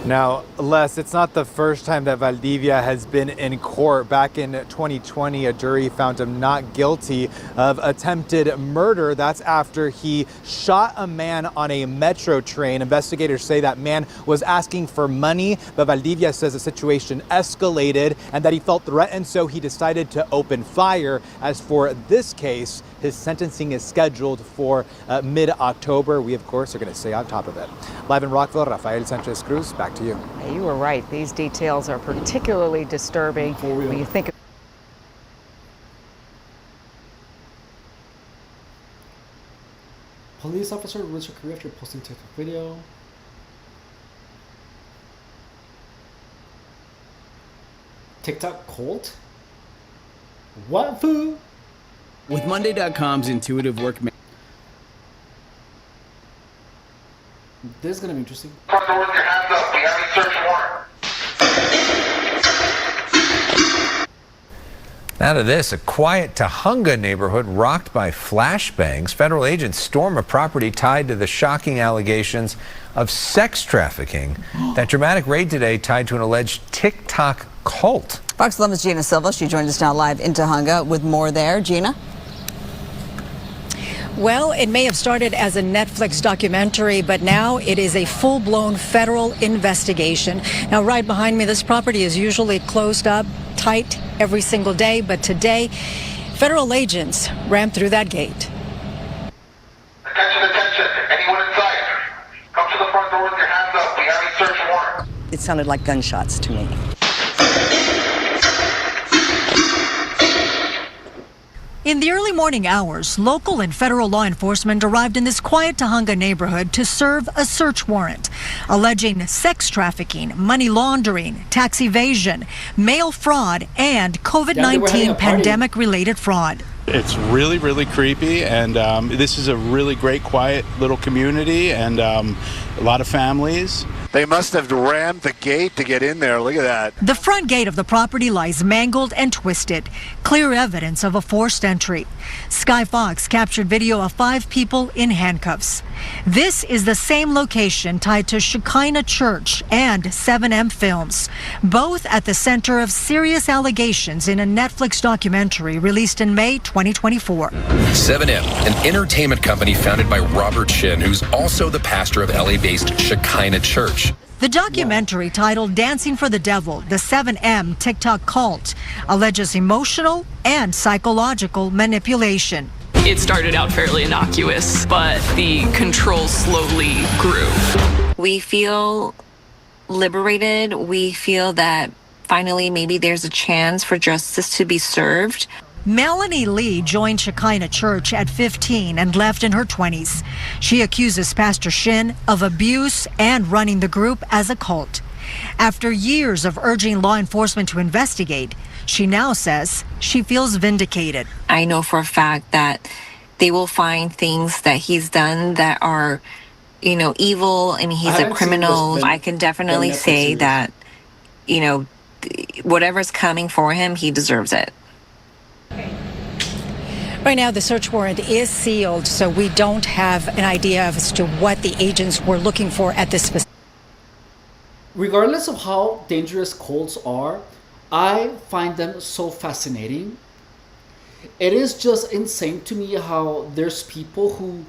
Now, Les, it's not the first time that Valdivia has been in court. Back in 2020, a jury found him not guilty of attempted murder. That's after he shot a man on a metro train. Investigators say that man was asking for money, but Valdivia says the situation escalated and that he felt threatened, so he decided to open fire. As for this case, his sentencing is scheduled for mid-October. We, of course, are going to stay on top of it. Live in Rockville, Rafael Sanchez Cruz, back to you. You were right. These details are particularly disturbing when you think of Police officer ruins her career after posting TikTok video. TikTok cult? What food? With Monday.com's intuitive work. This is gonna be interesting. Now to this, a quiet Tahunga neighborhood rocked by flashbangs. Federal agents storm a property tied to the shocking allegations of sex trafficking. That dramatic raid today tied to an alleged TikTok cult. Fox 11's Gina Silva. She joins us now live in Tahunga with more there. Gina? Well, it may have started as a Netflix documentary, but now it is a full-blown federal investigation. Now, right behind me, this property is usually closed up tight every single day, but today, federal agents ran through that gate. Attention, anyone inside, come to the front door with your hands up. We have a search warrant. It sounded like gunshots to me. In the early morning hours, local and federal law enforcement arrived in this quiet Tahunga neighborhood to serve a search warrant, alleging sex trafficking, money laundering, tax evasion, mail fraud, and COVID-19 pandemic-related fraud. It's really, really creepy, and this is a really great, quiet little community, and a lot of families. They must have rammed the gate to get in there. Look at that. The front gate of the property lies mangled and twisted, clear evidence of a forced entry. Sky Fox captured video of 5 people in handcuffs. This is the same location tied to Shekinah Church and 7M Films, both at the center of serious allegations in a Netflix documentary released in May 2024. 7M, an entertainment company founded by Robert Shin, who's also the pastor of LA-based Shekinah Church. The documentary, titled Dancing for the Devil, the 7M TikTok cult, alleges emotional and psychological manipulation. It started out fairly innocuous, but the control slowly grew. We feel liberated. We feel that finally maybe there's a chance for justice to be served. Melanie Lee joined Shekinah Church at 15 and left in her 20s. She accuses Pastor Shin of abuse and running the group as a cult. After years of urging law enforcement to investigate, she now says she feels vindicated. I know for a fact that they will find things that he's done that are, evil. I mean, he's a criminal. I can definitely say that, whatever's coming for him, he deserves it. Right now, the search warrant is sealed, so we don't have an idea as to what the agents were looking for at this specific. Regardless of how dangerous cults are, I find them so fascinating. It is just insane to me how there's people who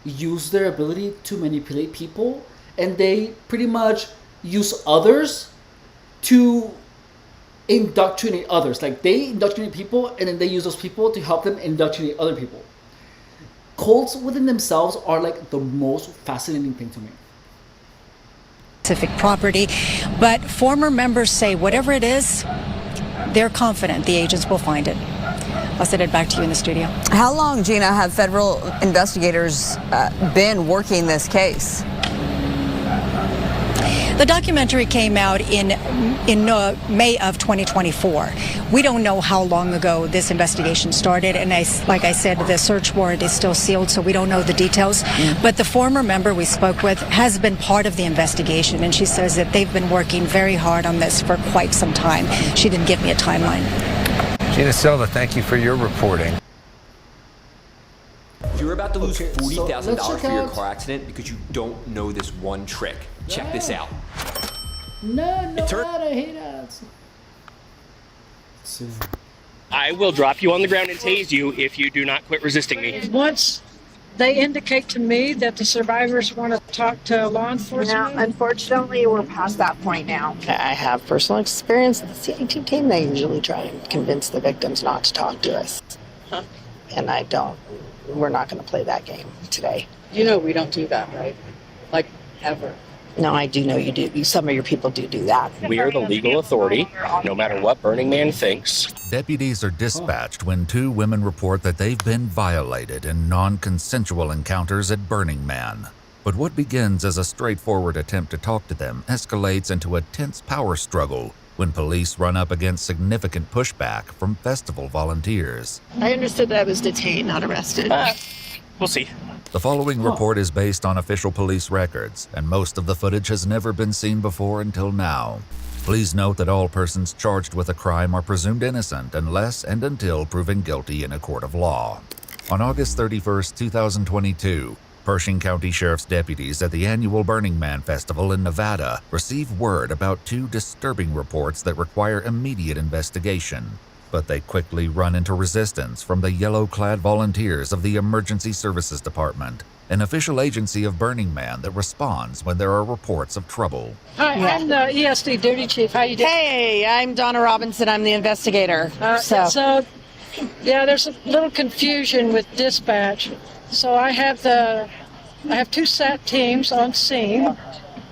use their ability to manipulate people, and they pretty much use others to indoctrinate others. Like, they indoctrinate people, and then they use those people to help them indoctrinate other people. Cults within themselves are like the most fascinating thing to me. Specific property, but former members say whatever it is, they're confident the agents will find it. I'll send it back to you in the studio. How long, Gina, have federal investigators been working this case? The documentary came out in May of 2024. We don't know how long ago this investigation started, and like I said, the search warrant is still sealed, so we don't know the details. But the former member we spoke with has been part of the investigation, and she says that they've been working very hard on this for quite some time. She didn't give me a timeline. Gina Silva, thank you for your reporting. You're about to lose $40,000 for your car accident because you don't know this one trick. Check this out. No, I hate ads. I will drop you on the ground and tase you if you do not quit resisting me. Once they indicate to me that the survivors want to talk to law enforcement. No, unfortunately, we're past that point now. I have personal experience with the CIT team. They usually try and convince the victims not to talk to us. And I don't. We're not going to play that game today. You know we don't do that, right? Like, ever. No, I do know you do. Some of your people do that. We are the legal authority, no matter what Burning Man thinks. Deputies are dispatched when 2 women report that they've been violated in non-consensual encounters at Burning Man. But what begins as a straightforward attempt to talk to them escalates into a tense power struggle when police run up against significant pushback from festival volunteers. I understood that I was detained, not arrested. We'll see. The following report is based on official police records, and most of the footage has never been seen before until now. Please note that all persons charged with a crime are presumed innocent unless and until proven guilty in a court of law. On August 31st, 2022, Pershing County Sheriff's deputies at the annual Burning Man Festival in Nevada receive word about two disturbing reports that require immediate investigation. But they quickly run into resistance from the yellow-clad volunteers of the Emergency Services Department, an official agency of Burning Man that responds when there are reports of trouble. Hi, I'm the ESD duty chief. How you doing? Hey, I'm Donna Robinson. I'm the investigator. So, yeah, there's a little confusion with dispatch. So I have two SAT teams on scene,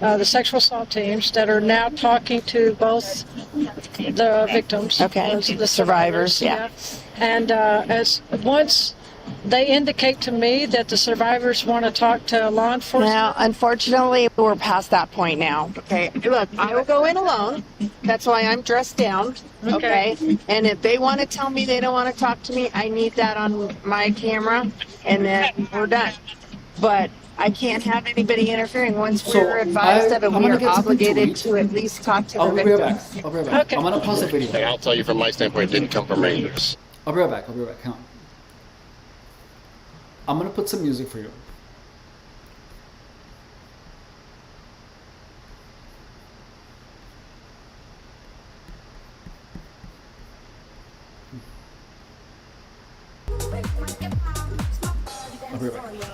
the sexual assault teams that are now talking to both the victims, the survivors, yeah. And once they indicate to me that the survivors want to talk to law enforcement. Now, unfortunately, we're past that point now. Okay, look, I will go in alone. That's why I'm dressed down. Okay, and if they want to tell me they don't want to talk to me, I need that on my camera, and then we're done. But I can't have anybody interfering. Once we're advised of it, we are obligated to at least talk to the victims. I'll be right back. I'm going to pause the video. I'll tell you from my standpoint, it didn't come from me. I'll be right back. Hang on. I'm going to put some music for you. I'll be right back.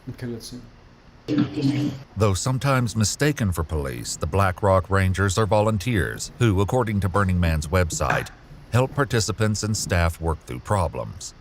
Okay, let's see. Though sometimes mistaken for police, the Black Rock Rangers are volunteers who, according to Burning Man's website, help participants and staff work through problems.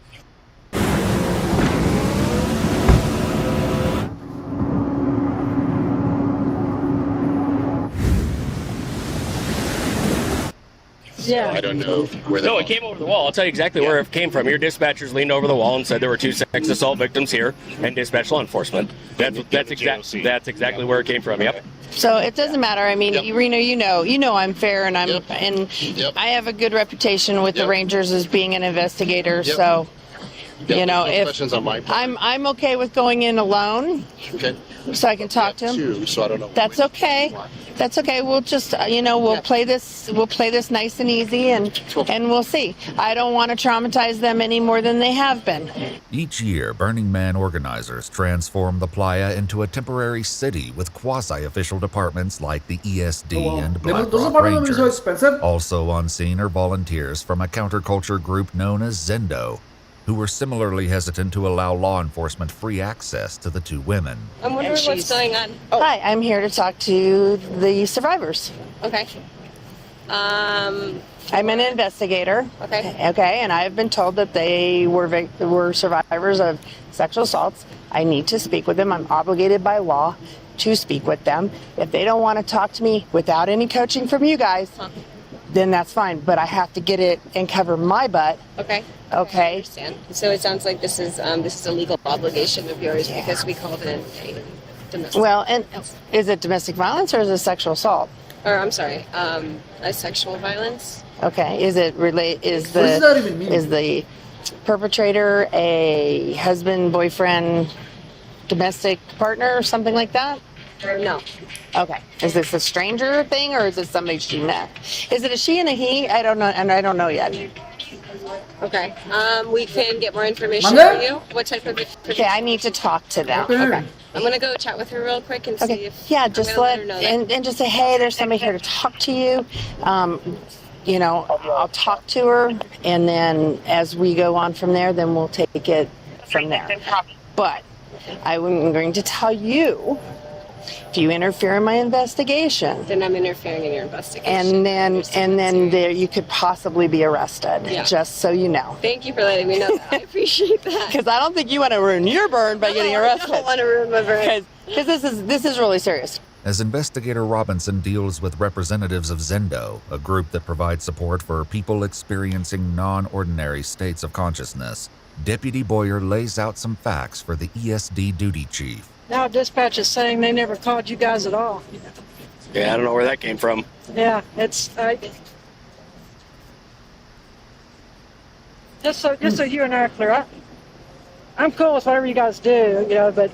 Yeah. I don't know where No, it came over the wall. I'll tell you exactly where it came from. Your dispatchers leaned over the wall and said there were 2 sex assault victims here and dispatched law enforcement. That's exactly where it came from. Yep. So it doesn't matter. I mean, Reno, you know I'm fair, and I have a good reputation with the Rangers as being an investigator. So, you know, if questions on my part. I'm okay with going in alone, Okay. so I can talk to him. Two, so I don't know. That's okay. That's okay. We'll just, we'll play this. We'll play this nice and easy, and we'll see. I don't want to traumatize them any more than they have been. Each year, Burning Man organizers transform the playa into a temporary city with quasi-official departments like the ESD and Black those Rock apartments are so Rangers. expensive. Also on scene are volunteers from a counterculture group known as Zendo, who were similarly hesitant to allow law enforcement free access to the 2 women. I'm wondering what's going on. Hi, I'm here to talk to the survivors. Okay. I'm an investigator. Okay. Okay, and I've been told that they were survivors of sexual assaults. I need to speak with them. I'm obligated by law to speak with them. If they don't want to talk to me without any coaching from you guys, then that's fine. But I have to get it and cover my butt. Okay. Okay. I understand. So it sounds like this is a legal obligation of yours because we called it a domestic. Well, and is it domestic violence or is it sexual assault? Or I'm sorry, a sexual violence. Okay. Is it What does that even mean? is the perpetrator a husband, boyfriend, domestic partner or something like that? No. Okay. Is this a stranger thing or is it somebody she met? Is it a she and a he? I don't know, and I don't know yet. Okay. We can get more information Monday? for you. What type of information? Okay, I need to talk to them. Okay. I'm gonna go chat with her real quick and see if. Yeah, I'm just gonna let her know that. and just say, hey, there's somebody here to talk to you. I'll talk to her, and then as we go on from there, then we'll take it from there. But I'm going to tell you, if you interfere in my investigation, Then I'm interfering in your investigation. and then there you could possibly be arrested. Yeah. Just so you know. Thank you for letting me know that. I appreciate that. Because I don't think you want to ruin your burn by getting arrested. I don't want to ruin my burn. Because this is really serious. As Investigator Robinson deals with representatives of Zendo, a group that provides support for people experiencing non-ordinary states of consciousness, Deputy Boyer lays out some facts for the ESD duty chief. Now dispatch is saying they never called you guys at all. Yeah, I don't know where that came from. Yeah, it's just so you and I are clear. I'm cool with whatever you guys do, but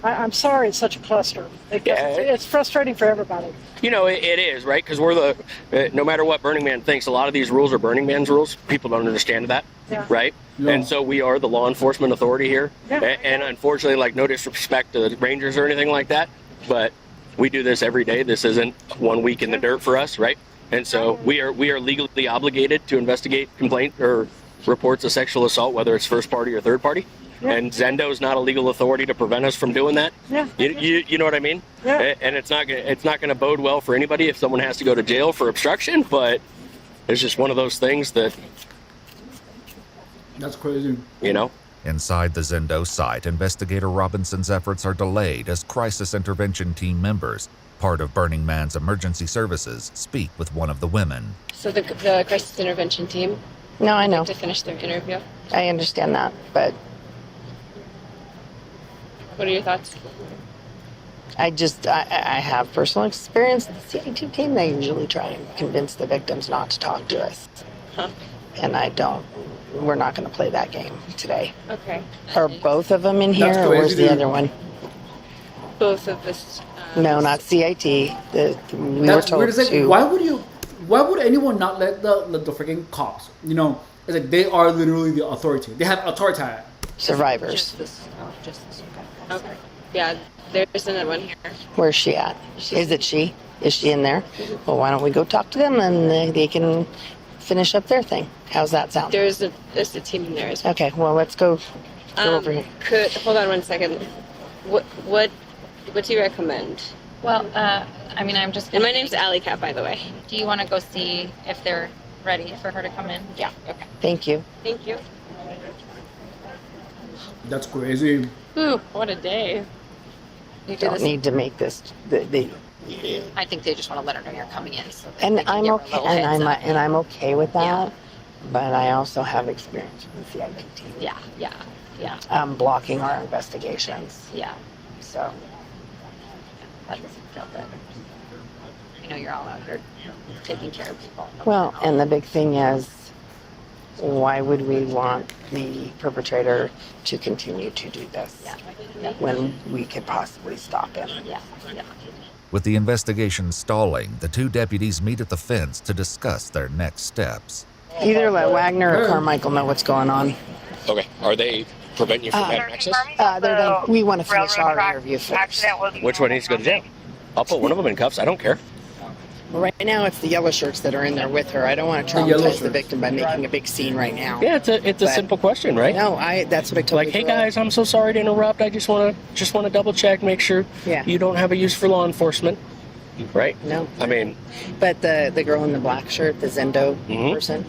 I'm sorry it's such a cluster. It's frustrating for everybody. You know, it is, right? Because we're no matter what Burning Man thinks, a lot of these rules are Burning Man's rules. People don't understand that, right? Yeah. And so we are the law enforcement authority here. Yeah. And unfortunately, like, no disrespect to the Rangers or anything like that, but we do this every day. This isn't 1 week in the dirt for us, right? And so we are legally obligated to investigate complaint or reports of sexual assault, whether it's first party or third party. Yeah. And Zendo is not a legal authority to prevent us from doing that. Yeah. You know what I mean? Yeah. And it's not going to bode well for anybody if someone has to go to jail for obstruction. But it's just one of those things that. That's crazy. Inside the Zendo site, Investigator Robinson's efforts are delayed as crisis intervention team members, part of Burning Man's emergency services, speak with one of the women. So the crisis intervention team. No, I know. To finish their interview. I understand that, but What are your thoughts? I have personal experience. The CIT team, they usually try and convince the victims not to talk to us. Huh. And we're not going to play that game today. Okay. Are both of them in here, or where's the other one? Both of this. No, not CIT. We were told to. Why would anyone not let the freaking cops? It's like they are literally the authority. They have authority. Survivors. Okay. Yeah, there's another one here. Where's she at? Is it she? Is she in there? Well, why don't we go talk to them and they can finish up their thing? How's that sound? There's a team in there as well. Okay, well, let's go over here. Hold on 1 second. What do you recommend? Well, I'm just. And my name's Alley Cat, by the way. Do you want to go see if they're ready for her to come in? Yeah. Okay. Thank you. Thank you. That's crazy. Ooh, what a day. You don't need to make this. I think they just want to let her know you're coming in. So that And they can I'm give her a okay. little heads up. And I'm okay with Yeah. that. But I also have experience with the CIP team. Yeah. Blocking our investigations. Yeah. So. That doesn't feel good. I know you're all out here taking care of people. Well, and the big thing is, why would we want the perpetrator to continue to do this when we could possibly stop him? With the investigation stalling, the two deputies meet at the fence to discuss their next steps. Either let Wagner or Carmichael know what's going on. Okay. Are they preventing you from having access? We want to finish our interview first. Which one needs to go to jail? I'll put one of them in cuffs. I don't care. Right now, it's the yellow shirts that are in there with her. I don't want to traumatize the victim by making a big scene right now. Yeah, it's a simple question, right? No, that's what I told Like, hey guys, I'm so sorry to interrupt. I just want to double check, make sure you don't have a use for law enforcement, right? No. I mean, but the girl in the black shirt, the Zendo person,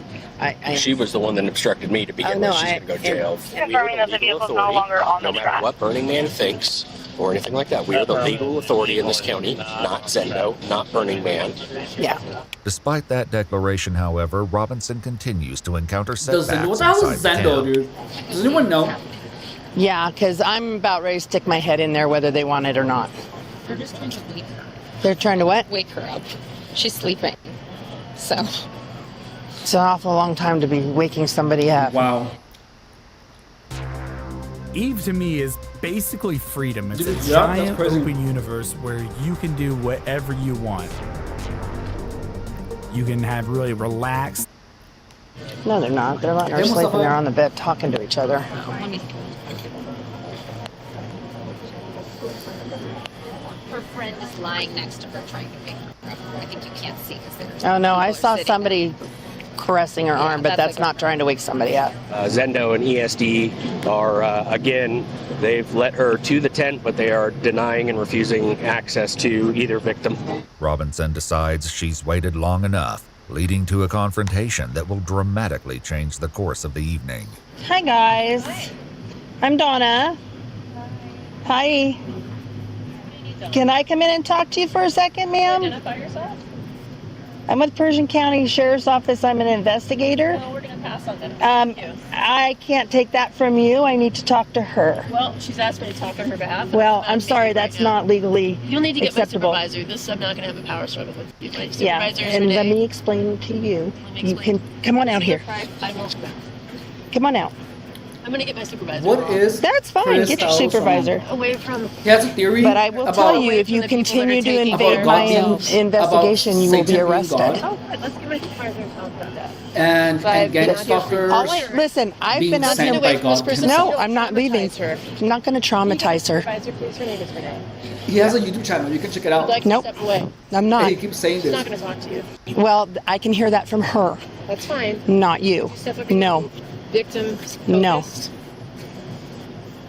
she was the one that obstructed me to begin with. She's going to go to jail. Confirming that the vehicle is no longer on the No track. matter what Burning Man thinks or anything like that, we are the legal authority in this county, not Zendo, not Burning Man. Yeah. Despite that declaration, however, Robinson continues to encounter Does setbacks. what the hell is inside Zendo, the dude? Does anyone know? Yeah, because I'm about ready to stick my head in there whether they want it or not. They're just trying to wake her. They're trying to what? Wake her up. She's sleeping. So. It's an awful long time to be waking somebody up. Wow. Eve to me is basically freedom. It's a That's giant crazy. open universe where you can do whatever you want. You can have really relaxed. No, they're not. They're letting her Hey, sleep Mustafa. and they're on the bed talking to each other. Let me. Her friend is lying next to her trying to wake her up. I think you can't see because there's. Oh no, I people saw sitting somebody caressing her arm, but that's not trying to wake somebody up. Zendo and ESD are, again, they've let her to the tent, but they are denying and refusing access to either victim. Robinson decides she's waited long enough, leading to a confrontation that will dramatically change the course of the evening. Hi guys, I'm Donna. Hi. Can I come in and talk to you for a second, ma'am? Identify yourself. I'm with Persian County Sheriff's Office. I'm an investigator. Well, we're going to pass on that. I can't take that from you. I need to talk to her. Well, she's asked me to talk on her behalf. Well, I'm sorry, that's not legally You'll need to get acceptable. my supervisor. This I'm not going to have a power struggle with you. My supervisor Yeah, is and Renee. let me explain to you. You can come on out here. I won't. Come on out. I'm going to get my supervisor. What is That's fine. Chris Get your Styles supervisor. Away from. He has a theory But I will about, tell you, if you continue to invade my investigation, you will be arrested. Oh, good. Let's get my supervisor and talk about that. and gang stalkers. Listen, I've being been out sent here by away from this God person. himself. No, I'm not leaving. I'm not going to traumatize her. Supervisor, please. Her name is Renee. He has a YouTube channel. You can check it out. I'd like Nope. to step away. I'm not. He keeps saying She's this. not going to talk to you. Well, I can hear that from her, That's fine. not you. Step up. No, Victim. no. Focused.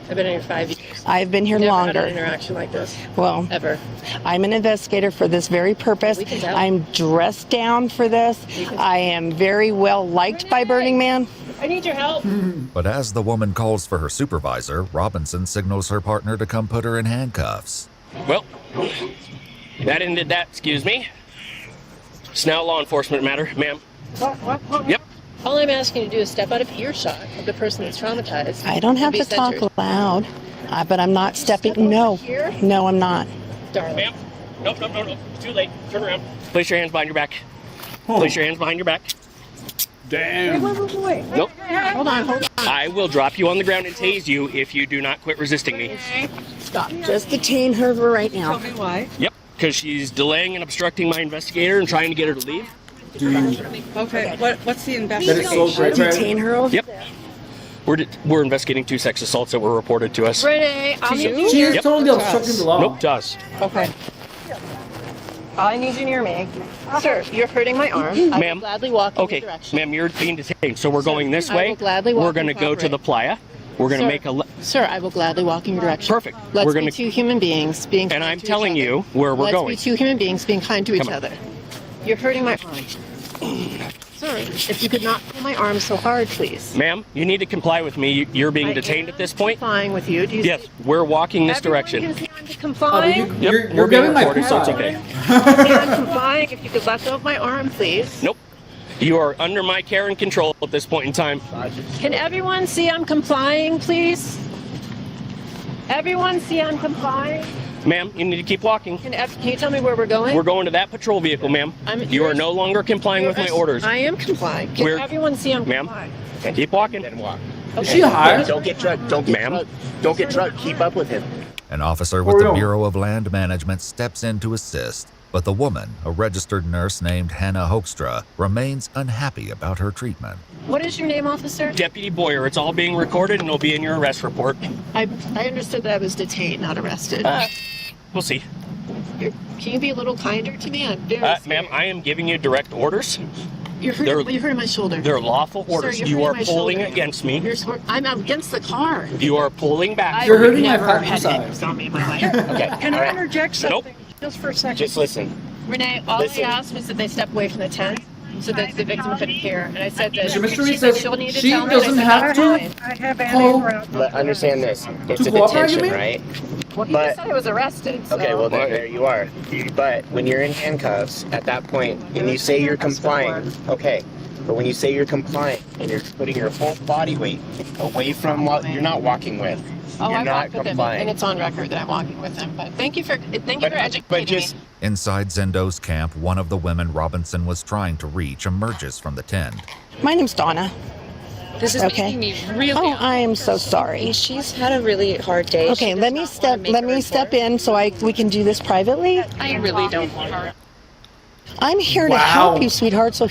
I've been here 5 years. I've been here Never longer. had an interaction like this. Well, Ever. I'm an investigator for this very purpose. We can tell. I'm dressed down for this. I am very well liked by Burning Man. I need your help. But as the woman calls for her supervisor, Robinson signals her partner to come put her in handcuffs. Well, that ended that, excuse me. It's now a law enforcement matter, ma'am. Yep. All I'm asking you to do is step out of earshot of the person that's traumatized. I don't have and to be talk centered. loud, but I'm not stepping. No, no, I'm not. Darling. Ma'am. Nope. It's too late. Turn around. Place your hands behind your back. Place your hands behind your back. Damn. Wait. Nope. Hold on. I will drop you on the ground and tase you if you do not quit resisting me. Stop. Just detain her for right now. Tell me why. Yep. Because she's delaying and obstructing my investigator and trying to get her to leave. Okay. What's the That is so great, man. Detain her over Yep. We're investigating 2 sex assaults that were reported to us. Renee, I'm you? She is Yep. totally obstructing the law. Nope, to us. Okay. All I need you near me. Sir, you're hurting my arm. I Ma'am. will gladly walk in Okay, your direction. ma'am, you're being detained. So we're going this I way. will gladly walk We're and going to go to the playa. We're going to Sir. make a. Sir, I will gladly walk in your direction. Perfect. Let's We're be gonna- two human beings being kind And I'm to telling each other. you where we're Let's going. be two human beings being kind to each Come on. other. You're hurting my arm. Sorry. If you could not pull my arm so hard, please. Ma'am, you need to comply with me. You're being detained at this point. Complying with you. Do you Yes, we're walking this Everyone direction. can see I'm complying. We're being recorded, so it's okay. I'm complying. If you could let go of my arm, please. Nope. You are under my care and control at this point in time. Can everyone see I'm complying, please? Everyone see I'm complying? Ma'am, you need to keep walking. Can you tell me where we're going? We're going to that patrol vehicle, ma'am. You are no longer complying with my orders. I am complying. Can everyone see I'm Ma'am, complying? keep walking. Okay. Is she high? Don't get drugged. Don't get drugged. Don't get drugged. Keep up with him. An officer with the Bureau of Land Management steps in to assist, but the woman, a registered nurse named Hannah Hoekstra, remains unhappy about her treatment. What is your name, officer? Deputy Boyer. It's all being recorded and it'll be in your arrest report. I understood that I was detained, not arrested. We'll see. Can you be a little kinder to me? I'm very scared. Ma'am, I am giving you direct orders. You're hurting my shoulder. They're lawful orders. Sir, you are hurting my pulling shoulder. against me. I'm against the car. You are pulling back. You're hurting my never back had side. hiccups on me, by the way. Okay. Can all I right. interject something just for a second? Just listen. Renee, all Listen. I asked was that they step away from the tent so that the victim couldn't hear. And I said that Mr. Reed says she'll need to she tell me. doesn't have to I have call. Understand this. It's To a cooperate, you detention, mean? right? Well, he But- just said I was arrested. So. Okay, well then there you are. But when you're in handcuffs, at that point, and you say you're complying, okay. But when you say you're complying and you're putting your whole body weight away from what you're not walking with, Oh, you're I not walked with him, complying. and it's on record that I'm walking with him. But thank you for educating But just me. Inside Zendo's camp, one of the women Robinson was trying to reach emerges from the tent. My name's Donna. This is making me really. Oh, I am so sorry. She's had a really hard day. Okay, let me step in so we can do this privately. I really don't want her. I'm here to Wow. help you, sweetheart. So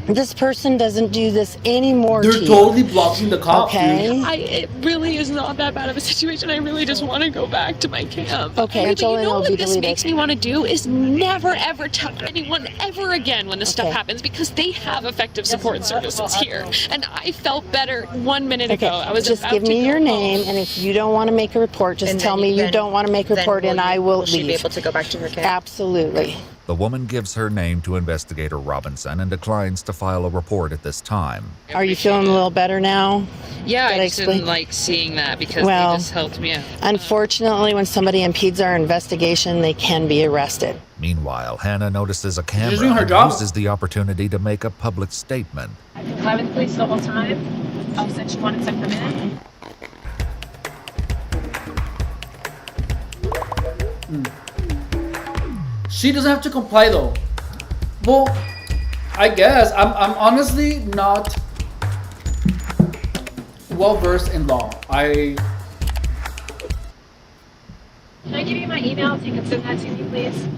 this person doesn't do this anymore. They're to you. totally blocking the cops. Okay. dude. It really is not that bad of a situation. I really just want to go back to my camp. Okay, But Jolene, you know it'll be what this deleted. makes me want to do is never ever tell anyone ever again when this stuff happens, because they have effective support services here. And I felt better 1 minute Okay, ago. I was just about give to me go your home. name, and if you don't want to make a report, just tell me you don't want to make a report, and I will Will she be leave. able to go back to her camp? Absolutely. The woman gives her name to investigator Robinson and declines to file a report at this time. Are you feeling a little better now? Yeah, Did I I just didn't explain? like seeing that because Well, they just helped me out. Unfortunately, when somebody impedes our investigation, they can be arrested. Meanwhile, Hannah notices a doing camera her and job. uses the opportunity to make a public statement. I've been climbing the police the whole time. Oh, since you wanted to come in. She doesn't have to comply though. Well, I guess I'm honestly not well versed in law. Can I give you my email so you can send that to me, please?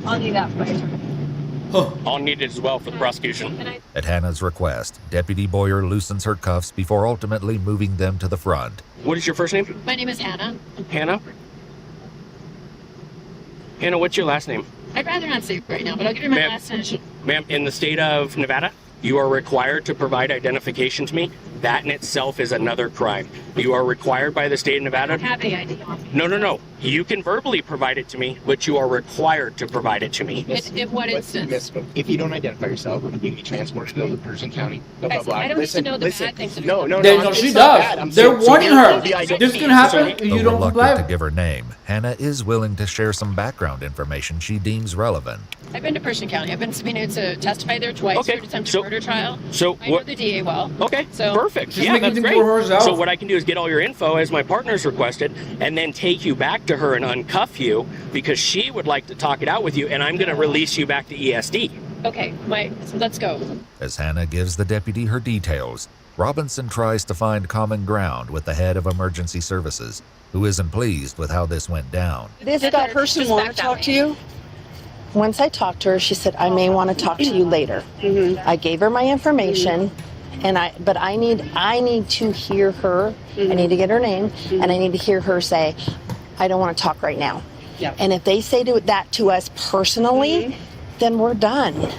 I'll need that for you. I'll need it as well for the prosecution. At Hannah's request, Deputy Boyer loosens her cuffs before ultimately moving them to the front. What is your first name? My name is Hannah. Hannah? Hannah, what's your last name? I'd rather not say it right now, but I'll give you my Ma'am. last name. Ma'am, in the state of Nevada, you are required to provide identification to me. That in itself is another crime. You are required by the state of Nevada. I don't have any idea. No. You can verbally provide it to me, but you are required to provide it to me. In what instance? Miss, if you don't identify yourself, you can be transported to Person County. Blah, blah, Guys, blah. I don't need to know the bad things. No, She it's not bad. does. I'm They're saying- so warning there her. will be identity. This can happen if Though you don't reluctant to comply. give her name, Hannah is willing to share some background information she deems relevant. I've been to Person County. I've been subpoenaed to testify there twice Okay, for an attempted murder trial. So I know what? the DA well. Okay, So perfect. She's Yeah, making that's things great. for herself. So what I can do is get all your info as my partner's requested, and then take you back to her and uncuff you because she would like to talk it out with you, and I'm going to release you back to ESD. Okay, let's go. As Hannah gives the deputy her details, Robinson tries to find common ground with the head of emergency services, who isn't pleased with how this went down. Did that person want to talk to you? Once I talked to her, she said, I may want to talk to you later. I gave her my information, but I need to hear her. I need to get her name, and I need to hear her say, I don't want to talk right now. Yeah. And if they say that to us personally, then we're done.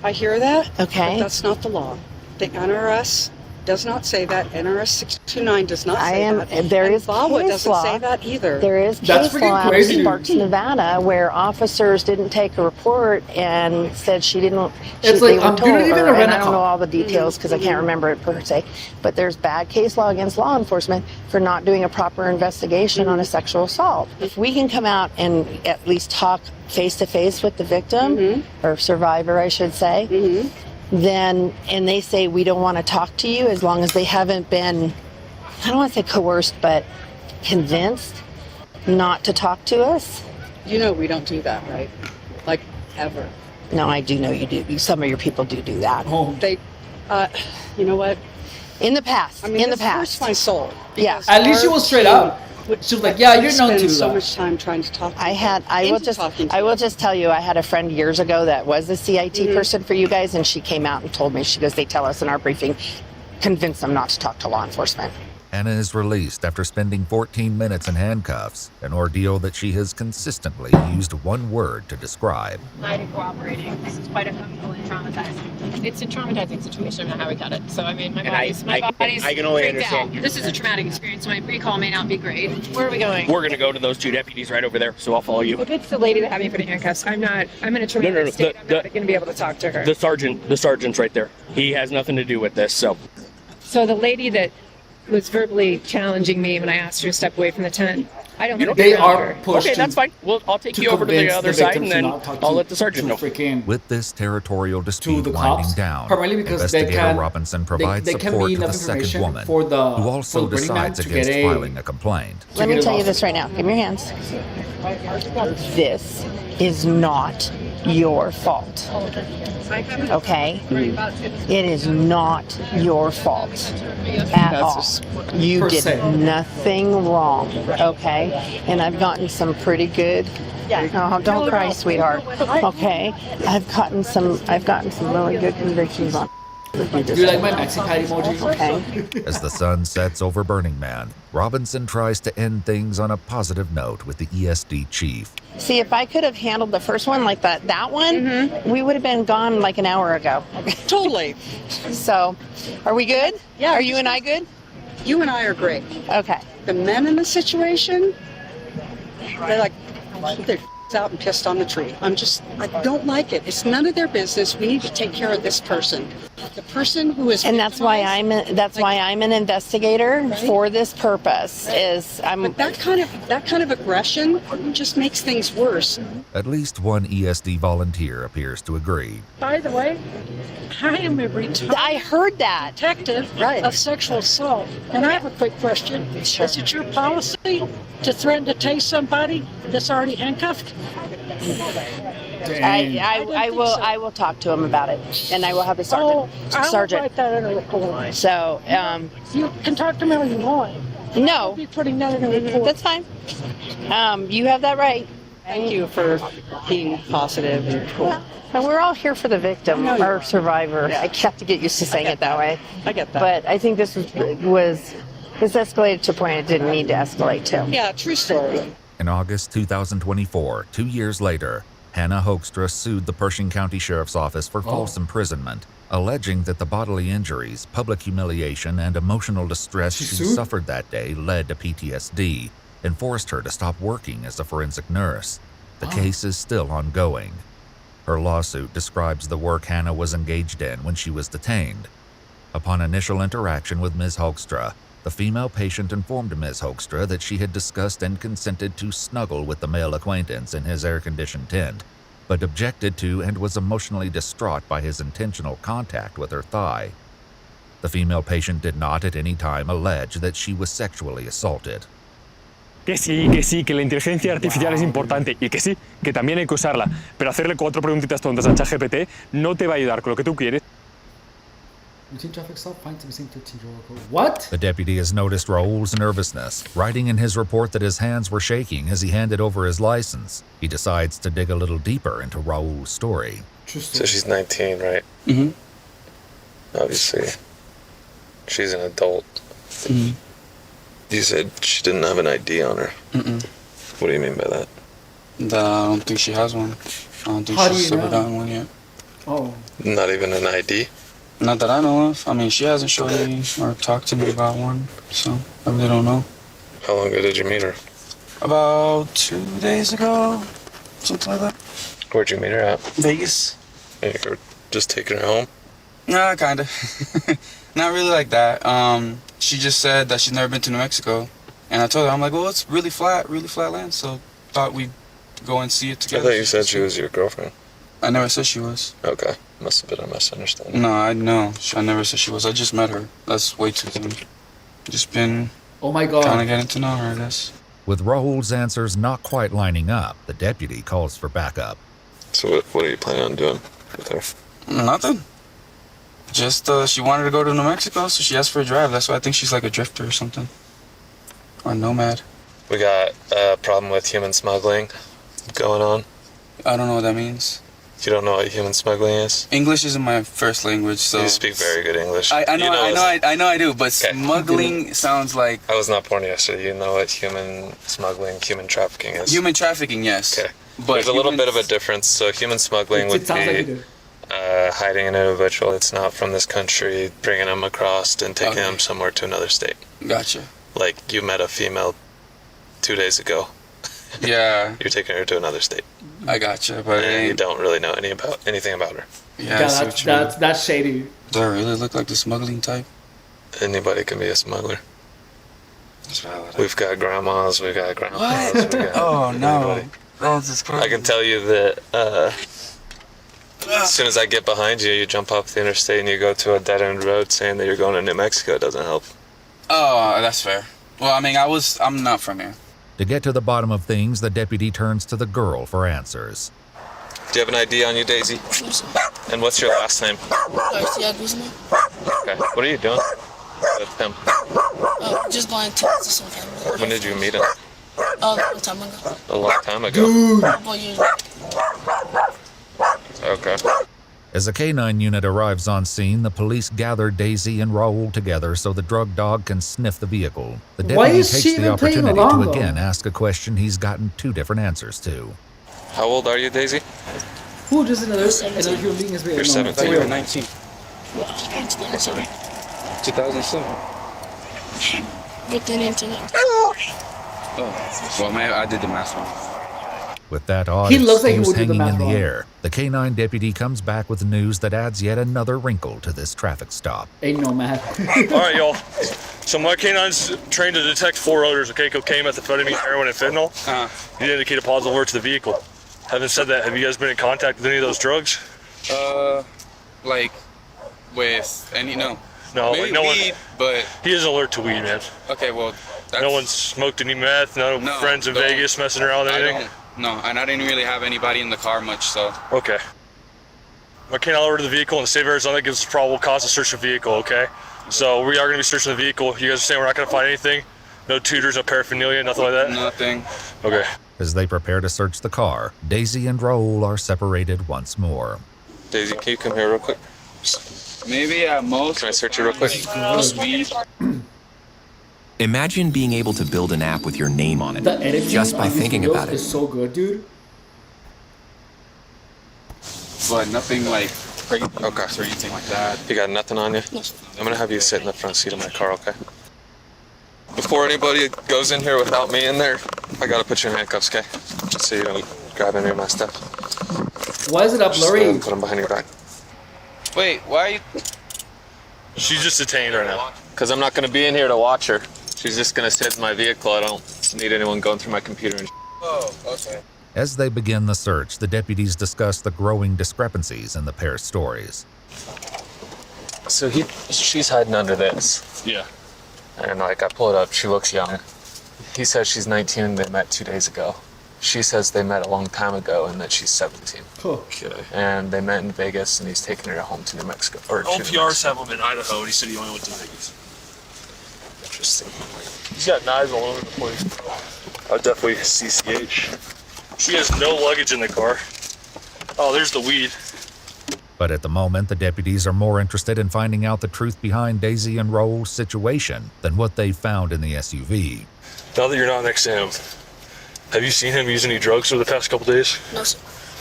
I hear that. Okay. But that's not the law. They honor us does not say that. NRS 629 does not say that. There and is VAWA case doesn't law. say that either. There is That's case freaking law out of crazy. Sparks, Nevada, where officers didn't take a report and said she didn't. It's they like, were you told didn't even her, and rent a I don't car. know all the details because I can't remember it per se. But there's bad case law against law enforcement for not doing a proper investigation on a sexual assault. If we can come out and at least talk face to face with the victim or survivor, I should say. Then, and they say we don't want to talk to you as long as they haven't been, I don't want to say coerced, but convinced not to talk to us. You know we don't do that, right? Like, ever. No, I do know you do. Some of your people do that. They, you know what? In the past. I mean, in the this hurts past. my soul. Yeah. At least she was straight up. She was like, yeah, you're known to do so that. much time trying to talk to I will just tell you, I had a friend years ago that was a CIT person for you guys, and she came out and told me, she goes, they tell us in our briefing, convince them not to talk to law enforcement. Hannah is released after spending 14 minutes in handcuffs, an ordeal that she has consistently used one word to describe. Highly cooperating. This is quite uncomfortable and traumatizing. It's a traumatizing situation. I don't know how we got it. So I mean, my body's I can only freaked understand. out. This is a traumatic experience. My recall may not be great. Where are we going? We're gonna go to those two deputies right over there, so I'll follow you. If it's the lady that had me put in handcuffs, I'm in a traumatic state. I'm not going to be able to talk to her. The sergeant's right there. He has nothing to do with this, so. So the lady that was verbally challenging me when I asked her to step away from the tent, I don't want to They be around are her. pushed. Okay, that's fine. Well, I'll take you over to the convince other the side, victim and to then not talk I'll to- let the sergeant know. Freaking With this territorial dispute the winding cops, down, primarily because they investigator can- Robinson they provides can support be to the enough second information woman, for the- who also for the Burning Man decides to get against a- filing a complaint. Let me tell you this right now. Give me your hands. This is not your fault. Okay? It is not your fault at all. You Per did se. nothing wrong. Okay? And I've gotten some pretty good. Oh, don't cry, sweetheart. Okay? I've gotten some really good convictions on. Do you like my Maxi Pad emoji? Okay. As the sun sets over Burning Man, Robinson tries to end things on a positive note with the ESD chief. See, if I could have handled the first one like that one, we would have been gone like an hour ago. Totally. So, are we good? Yeah. Are you and I good? You and I are great. Okay. The men in the situation, they're like, they're out and pissed on the tree. I don't like it. It's none of their business. We need to take care of this person. The person who is, And that's why I'm an investigator for this purpose. But that kind of aggression just makes things worse. At least one ESD volunteer appears to agree. By the way, I am a retired I heard that. detective of sexual assault. And I have a quick question. Is it your policy to threaten to tase somebody that's already handcuffed? I will talk to him about it, and I will have the sergeant. I'll write that in a report. So, You can talk to me all you want. no, I'll be putting that in a report. that's fine. You have that right. Thank you for being positive and cool. And we're all here for the victim or survivor. I have to get used to saying it that way. I get that. But I think this was escalated to a point it didn't need to escalate to. Yeah, true story. In August 2024, 2 years later, Hannah Hoekstra sued the Pershing County Sheriff's Office for false imprisonment, alleging that the bodily injuries, public humiliation, and emotional distress she suffered that day led to PTSD and forced her to stop working as a forensic nurse. The case is still ongoing. Her lawsuit describes the work Hannah was engaged in when she was detained. Upon initial interaction with Ms. Hoekstra, the female patient informed Ms. Hoekstra that she had discussed and consented to snuggle with the male acquaintance in his air-conditioned tent, but objected to and was emotionally distraught by his intentional contact with her thigh. The female patient did not at any time allege that she was sexually assaulted. Que sí, que la inteligencia artificial es importante y que sí, que también hay que usarla, pero hacerle 4 preguntitas tontas a ChatGPT no te va a ayudar con lo que tú quieres. Routine traffic stop, finds a missing 13-year-old girl. What? The deputy has noticed Raul's nervousness, writing in his report that his hands were shaking as he handed over his license. He decides to dig a little deeper into Raul's story. So she's 19, right? Mm-hmm. Obviously, she's an adult. Mm-hmm. You said she didn't have an ID on her. Mm-mm. What do you mean by that? That I don't think she has one. I don't think How do she's you ever know? gotten one yet. Oh. Not even an ID? Not that I know of. I mean, she hasn't showed me or talked to me about one, so I really don't know. How long ago did you meet her? About 2 days ago, something like that. Where'd you meet her at? Vegas. And you were just taking her home? Nah, kinda. Not really like that. She just said that she's never been to New Mexico, and I told her, I'm like, well, it's really flat land, so thought we'd go and see it I together. thought you said she was your girlfriend. I never said she was. Okay. Must have been a misunderstanding. No, I never said she was. I just met her. That's way too soon. Just been Oh my God. trying to get to know her, I guess. With Rahul's answers not quite lining up, the deputy calls for backup. So what are you planning on doing with her? Nothing. Just, she wanted to go to New Mexico, so she asked for a drive. That's why I think she's like a drifter or something. Or a nomad. We got a problem with human smuggling going on. I don't know what that means. You don't know what human smuggling is? English isn't my first language, so... You speak very good English. I You know I do, but smuggling sounds like... I was not born yesterday. You know what human smuggling, human trafficking is? Human trafficking, yes. Okay. But there's a little bit of a difference. So human smuggling would be hiding an individual that's not from this country, bringing them across and taking them somewhere to another state. Gotcha. Like you met a female 2 days ago. Yeah. You're taking her to another state. I gotcha, but and you don't really know anything about her. Yeah, I see what you mean. That's shady. Do I really look like the smuggling type? Anybody can be a smuggler. We've got grandmas, we've got grandpas. What? We got Oh, no. anybody. That's just crazy. I can tell you that as soon as I get behind you, you jump off the interstate and you go to a dead-end road saying that you're going to New Mexico. It doesn't help. Oh, that's fair. Well, I mean, I'm not from here. To get to the bottom of things, the deputy turns to the girl for answers. Do you have an ID on you, Daisy? And what's your last name? Garcia Guzman. Okay. What are you doing with him? Just going to some family. When did you meet him? A long time ago. A long time ago. 4 years. Okay. As a K-9 unit arrives on scene, the police gather Daisy and Raul together so the drug dog can sniff the vehicle. The Why deputy is takes she the even playing opportunity along, to though? again ask a question he's gotten 2 different answers to. How old are you, Daisy? Who just another human being is You're 17. You're 19. 2007. 2007. With the internet. Oh, well, man, I did the math wrong. With that odd He looks like he excuse would do the hanging in math the wrong. air, the K-9 deputy comes back with news that adds yet another wrinkle to this traffic stop. Ain't no math. All right, y'all. So my K-9's trained to detect 4 odors, okay? Cocaine, methamphetamine, heroin, and fentanyl. You indicate a positive alert to the vehicle. Having said that, have you guys been in contact with any of those drugs? Like, with any, no. No, Maybe like no weed, one. but... He is alert to weed, man. Okay, well, that's... No one's smoked any meth, no friends in don't. Vegas messing around with anything? No, and I didn't really have anybody in the car much, so... Okay. My K-9 alert to the vehicle in the state of Arizona gives us probable cause to search the vehicle, okay? So we are going to be searching the vehicle. You guys are saying we're not going to find anything? No tutors, no paraphernalia, nothing like that? Nothing. Okay. As they prepare to search the car, Daisy and Raul are separated once more. Daisy, can you come here real quick? Maybe at most... Can I search you real quick? Imagine being able to build an app with your name on it The editing just by on these thinking videos about it. is so good, dude. But nothing like crazy or anything like that. You got nothing on you? I'm gonna have you sit in the front seat of my car, okay? Before anybody goes in here without me in there, I gotta put you in handcuffs, okay? Just so you don't grab any of my stuff. Why is it up Just blurry? put them behind your back. Wait, why are you... She's just detained right now. Because I'm not gonna be in here to watch her. She's just gonna sit in my vehicle. I don't need anyone going through my computer and Oh, okay. As they begin the search, the deputies discuss the growing discrepancies in the pair's stories. So she's hiding under this. Yeah. And like I pull it up, she looks young. He says she's 19 and they met 2 days ago. She says they met a long time ago and that she's 17. Cool. Okay. And they met in Vegas and he's taking her home to New Mexico. Or to New LPRs Mexico. have him in Idaho, and he said he only went to Vegas. Interesting. He's got knives all over the place. I'd definitely CCH. She has no luggage in the car. Oh, there's the weed. But at the moment, the deputies are more interested in finding out the truth behind Daisy and Raul's situation than what they found in the SUV. Now that you're not next to him, have you seen him use any drugs over the past couple days? No, sir.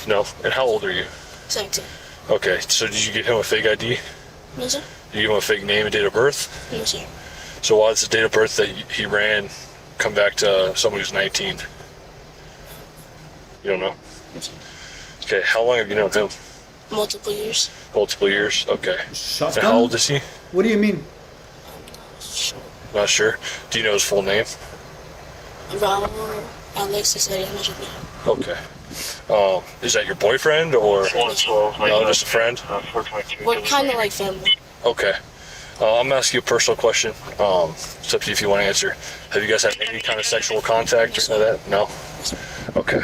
No. And how old are you? 17. Okay, so did you get him a fake ID? No, sir. You give him a fake name and date of birth? No, sir. So why does the date of birth that he ran come back to someone who's 19? You don't know? Okay, how long have you known him? Multiple years. Multiple years? Okay. Shotgun? And how old is he? What do you mean? Not sure. Do you know his full name? Raul Alexis Ariana. Okay. Is that your boyfriend or no, just a friend? We're kind of like family. Okay. I'm gonna ask you a personal question. It's up to you if you want to answer. Have you guys had any kind of sexual contact or something like that? No? Okay.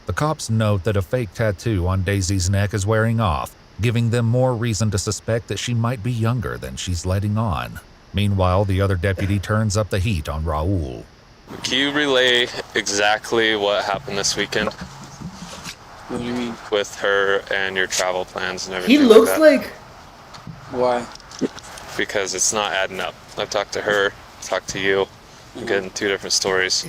The cops note that a fake tattoo on Daisy's neck is wearing off, giving them more reason to suspect that she might be younger than she's letting on. Meanwhile, the other deputy turns up the heat on Raul. Can you relay exactly what happened this weekend? What do you mean? With her and your travel plans and everything. He looks that? like. Why? Because it's not adding up. I've talked to her, talked to you. I'm getting two different stories.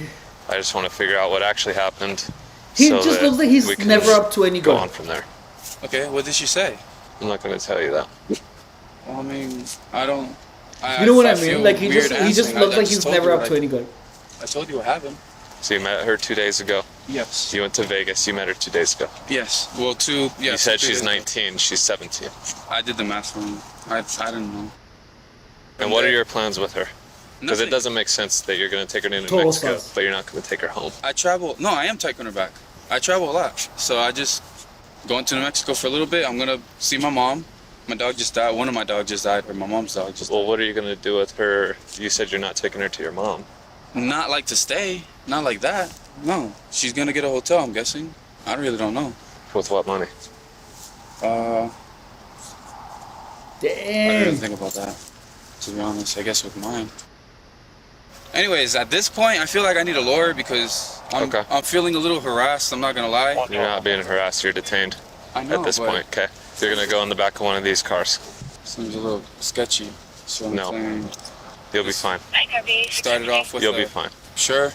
I just want to figure out what actually happened. He so just that looks like he's we can never up to any go good. on from there. Okay, what did she say? I'm not going to tell you that. Well, I mean, I don't. You know what I feel mean? Like he weird just answering. looks I like just he's told never you up what to any good. I told you what happened. So you met her 2 days ago? Yes. You went to Vegas. You met her 2 days ago? Yes. Well, You said she's 2 days 19. She's 17. I did the math wrong. I didn't know. And what are your plans with her? Because it Nothing. doesn't make sense that you're going to take her into Total Mexico, sus. but you're not going to take her home. I travel. No, I am taking her back. I travel a lot. So I just going to New Mexico for a little bit. I'm going to see my mom. My dog just died. One of my dogs just died, or my mom's dog just died. Well, what are you going to do with her? You said you're not taking her to your mom. Not like to stay. Not like that. No. She's going to get a hotel, I'm guessing. I really don't know. With what money? I Dang. didn't think about that, to be honest. I guess with mine. Anyways, at this point, I feel like I need a lawyer because I'm feeling a little harassed. I'm not gonna lie. You're not being harassed. You're detained. I know, at this but- point. Okay. You're gonna go in the back of one of these cars. Seems a little sketchy. So I'm No. saying, You'll be fine. started off with You'll be fine. Sure.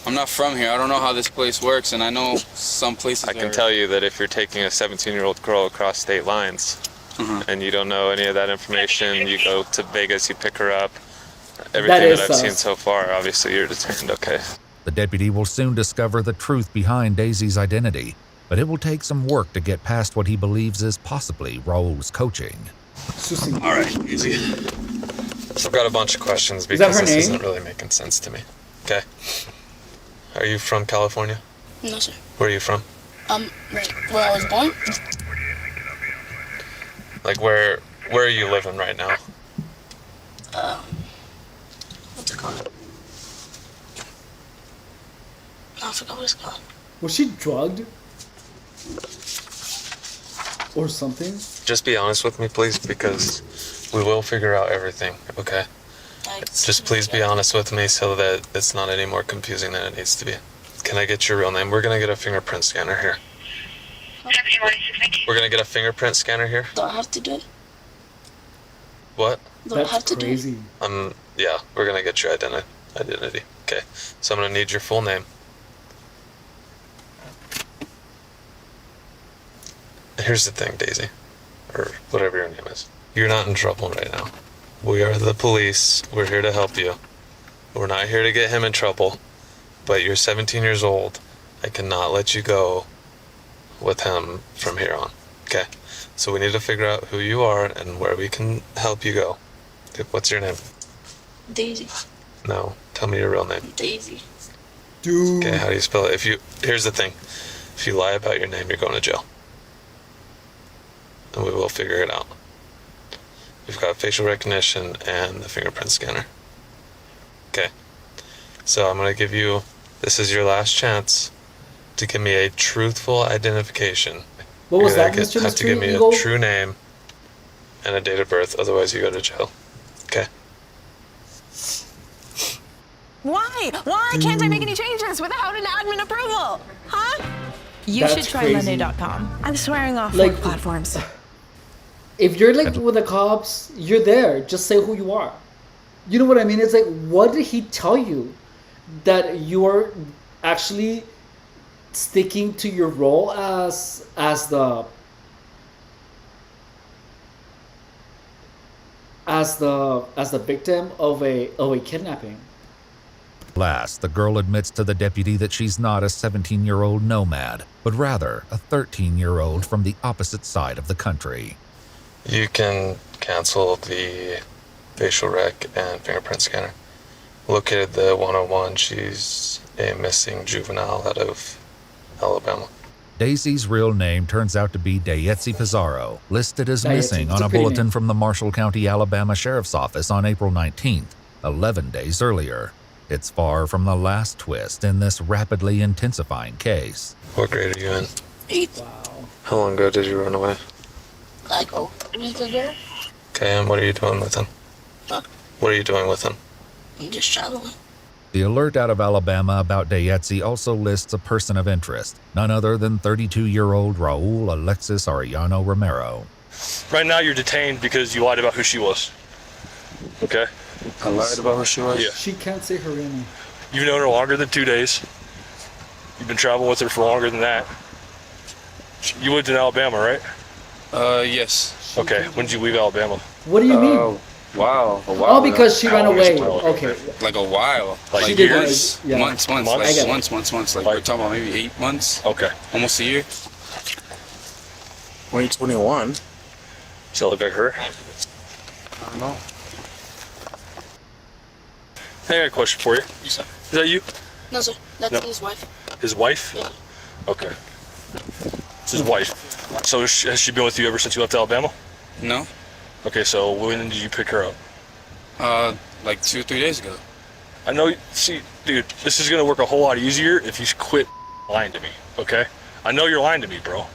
I'm not from here. I don't know how this place works, and I know some places. I can tell you that if you're taking a 17-year-old girl across state lines and you don't know any of that information, you go to Vegas, you pick her up. Everything is that I've sus. seen so far, obviously you're detained. Okay. The deputy will soon discover the truth behind Daisy's identity, but it will take some work to get past what he believes is possibly Raul's coaching. All right, easy. So I've got a bunch of questions Is that because her this name? isn't really making sense to me. Okay. Are you from California? No, sir. Where are you from? Right where I was born. Like where are you living right now? What's it called? I forgot what it's called. Was she drugged? Or something? Just be honest with me, please, because we will figure out everything, okay? Just please be honest with me so that it's not any more confusing than it needs to be. Can I get your real name? We're gonna get a fingerprint scanner here. We're gonna get a fingerprint scanner here. Do I have to do it? What? Do I have to do it? Crazy. Yeah, we're gonna get your identity. Okay, so I'm gonna need your full name. Here's the thing, Daisy, or whatever your name is. You're not in trouble right now. We are the police. We're here to help you. We're not here to get him in trouble, but you're 17 years old. I cannot let you go with him from here on. Okay, so we need to figure out who you are and where we can help you go. What's your name? Daisy. No, tell me your real name. Daisy. Dude. Okay, how do you spell it? Here's the thing. If you lie about your name, you're going to jail. And we will figure it out. We've got facial recognition and the fingerprint scanner. Okay. So I'm going to give you, this is your last chance to give me a truthful identification. What was You're that, gonna Mr. have to Mystery give me Eagle? a true name and a date of birth, otherwise you go to jail. Okay. Why? Why can't I make any changes without an admin approval? Huh? You That's should try crazy. Monday.com. I'm swearing off Like- work platforms. If you're like with the cops, you're there. Just say who you are. You know what I mean? It's like, what did he tell you? That you are actually sticking to your role as the as the victim of a kidnapping. Last, the girl admits to the deputy that she's not a 17-year-old nomad, but rather a 13-year-old from the opposite side of the country. You can cancel the facial rec and fingerprint scanner. Located the 101. She's a missing juvenile out of Alabama. Daisy's real name turns out to be Dayetzi Pizarro, listed as Dayetzi, missing it's on a a pretty bulletin name. from the Marshall County, Alabama Sheriff's Office on April 19th, 11 days earlier. It's far from the last twist in this rapidly intensifying case. What grade are you in? 8th. Wow. How long ago did you run away? Like a week ago. Okay, and what are you doing with him? Huh? What are you doing with him? I'm just traveling. The alert out of Alabama about Dayetzi also lists a person of interest, none other than 32-year-old Raul Alexis Arellano Romero. Right now, you're detained because you lied about who she was. Okay? I lied about who she was? Yeah. She can't say her real name. You've known her longer than 2 days. You've been traveling with her for longer than that. You lived in Alabama, right? Yes. Okay, when did you leave Alabama? What do you mean? Wow. Oh, because she ran away. Okay. Like a while. Like She did years. yeah. Months. I get it. Months. Like we're talking about maybe 8 months. Okay. Almost a year. 2021. Still look like her? I don't know. Hey, I got a question for you. Is that you? No, sir. That's No. his wife. His wife? Yeah. Okay. It's his wife. So has she been with you ever since you left Alabama? No. Okay, so when did you pick her up? Like 2 or 3 days ago. I know, see, dude, this is gonna work a whole lot easier if you quit lying to me, okay? I know you're lying to me, bro.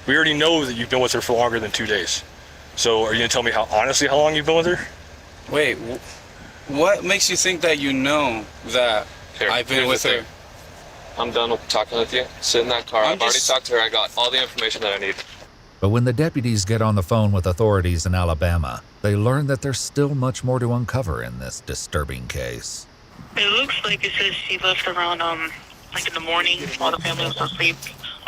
We already know that you've been with her for longer than 2 days. So are you gonna tell me how long you've been with her? Wait, what makes you think that you know that I've been with her? I'm done with talking with you. Sit in that car. I've already talked to her. I got all the information that I need. But when the deputies get on the phone with authorities in Alabama, they learn that there's still much more to uncover in this disturbing case. It looks like it says she left around like in the morning while the family was asleep.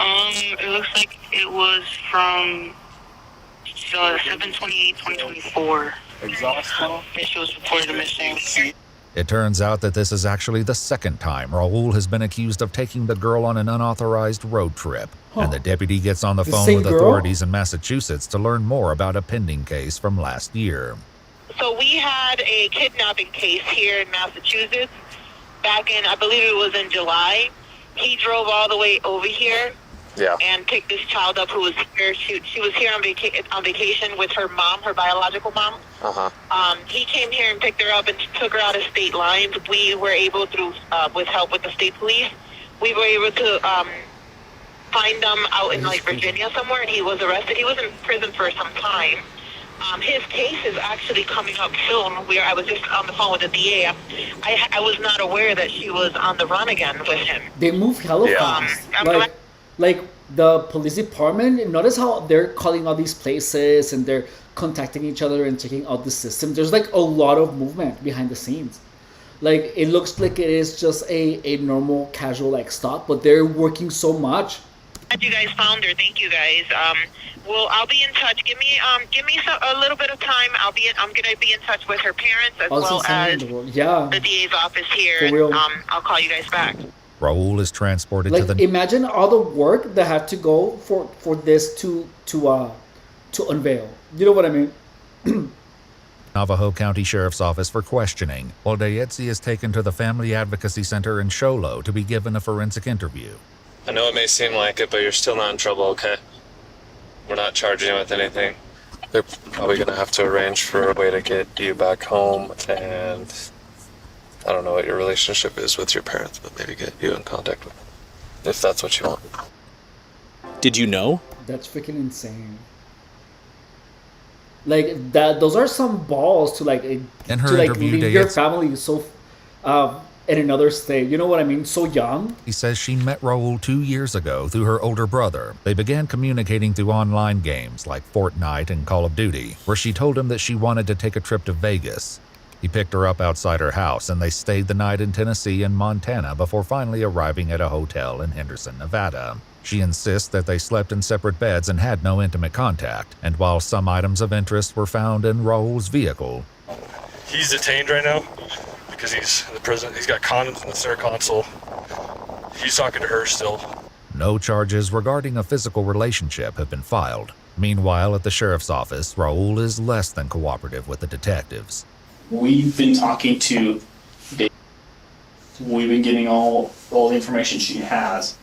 It looks like it was from 7/28/2024. Exhausted. And she was reported missing. It turns out that this is actually the second time Raul has been accused of taking the girl on an unauthorized road trip. And the deputy gets on the phone same with girl? authorities in Massachusetts to learn more about a pending case from last year. So we had a kidnapping case here in Massachusetts back in, I believe it was in July. He drove all the way over here and picked this child up who was here. She was here on vacation with her mom, her biological mom. He came here and picked her up and took her out of state lines. We were able, with help with the state police, we were able to find them out in like Virginia somewhere, and he was arrested. He was in prison for some time. His case is actually coming up soon. I was just on the phone with the DA. I was not aware that she was on the run again with him. They move hella fast. Like the police department, notice how they're calling all these places and they're contacting each other and checking out the system. There's like a lot of movement behind the scenes. Like it looks like it is just a normal casual like stop, but they're working so much. Glad you guys found her. Thank you guys. I'll be in touch. Give me a little bit of time. I'm gonna be in touch with her parents as well as the DA's office here. For real. I'll call you guys back. Raul is transported Like to the imagine all the work that had to go for this to unveil. You know what I mean? Navajo County Sheriff's Office for questioning, while Dayetzi is taken to the Family Advocacy Center in Show Low to be given a forensic interview. I know it may seem like it, but you're still not in trouble, okay? We're not charging you with anything. They're probably going to have to arrange for a way to get you back home, and I don't know what your relationship is with your parents, but maybe get you in contact with them, if that's what you want. Did you know? That's freaking insane. Like that, those are some balls to like In her to like interview, leave your Dayetzi- family so in another state. You know what I mean? So young. He says she met Raul 2 years ago through her older brother. They began communicating through online games like Fortnite and Call of Duty, where she told him that she wanted to take a trip to Vegas. He picked her up outside her house and they stayed the night in Tennessee and Montana before finally arriving at a hotel in Henderson, Nevada. She insists that they slept in separate beds and had no intimate contact, and while some items of interest were found in Raul's vehicle, He's detained right now because he's in the prison. He's got condoms in the center console. He's talking to her still. No charges regarding a physical relationship have been filed. Meanwhile, at the sheriff's office, Raul is less than cooperative with the detectives. We've been talking to Dave. We've been getting all the information she has.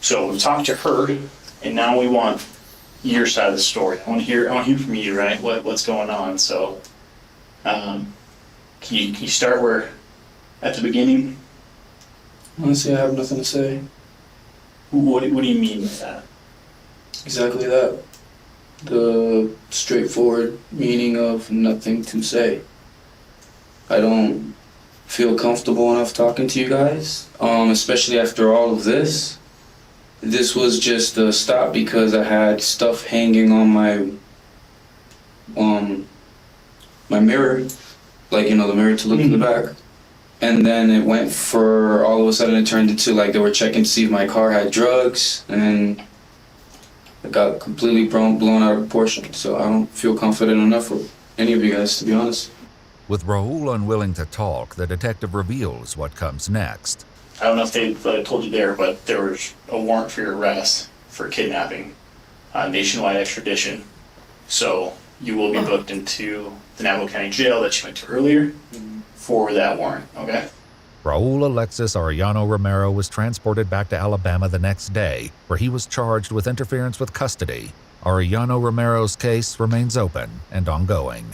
So we've talked to her, and now we want your side of the story. I want to hear from you, right? What's going on? So, can you start where at the beginning? Honestly, I have nothing to say. What do you mean by that? Exactly that. The straightforward meaning of nothing to say. I don't feel comfortable enough talking to you guys, especially after all of this. This was just a stop because I had stuff hanging on my my mirror, like, you know, the mirror to look in the back. And then it went for, all of a sudden it turned into like they were checking to see if my car had drugs, and it got completely blown out of proportion. So I don't feel confident enough for any of you guys, to be honest. With Raul unwilling to talk, the detective reveals what comes next. I don't know if they told you there, but there was a warrant for your arrest for kidnapping, nationwide extradition. So you will be booked into the Navajo County Jail that you went to earlier for that warrant, okay? Raul Alexis Arellano Romero was transported back to Alabama the next day, where he was charged with interference with custody. Arellano Romero's case remains open and ongoing.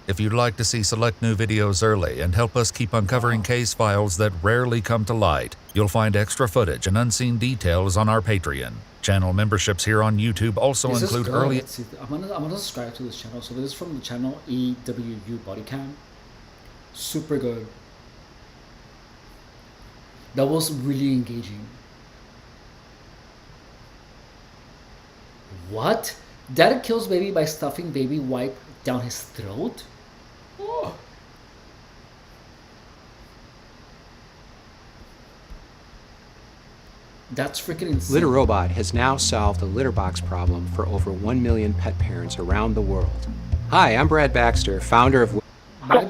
If you'd like to see select new videos early and help us keep uncovering case files that rarely come to light, you'll find extra footage and unseen details on our Patreon. Channel memberships here on YouTube also This is include good. early... Let's see. I'm gonna subscribe to this channel. So this is from the channel EWU Bodycam. Super good. That was really engaging. What? Dad kills baby by stuffing baby wipe down his throat? Oh. That's freaking insane. Litter Robot has now solved the litter box problem for over 1 million pet parents around the world. Hi, I'm Brad Baxter, founder of... Can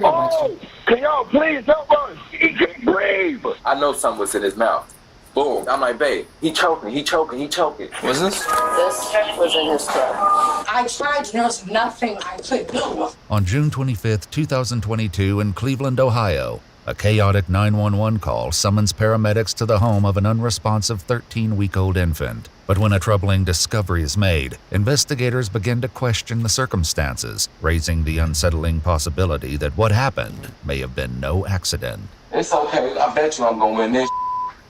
y'all please help us? He can't breathe. I know something was in his mouth. Boom. I'm like, babe, he choking. What's this? This was in his throat. I tried, there was nothing I could do. On June 25, 2022, in Cleveland, Ohio, a chaotic 911 call summons paramedics to the home of an unresponsive 13-week-old infant. But when a troubling discovery is made, investigators begin to question the circumstances, raising the unsettling possibility that what happened may have been no accident. It's okay. I bet you I'm gonna win this.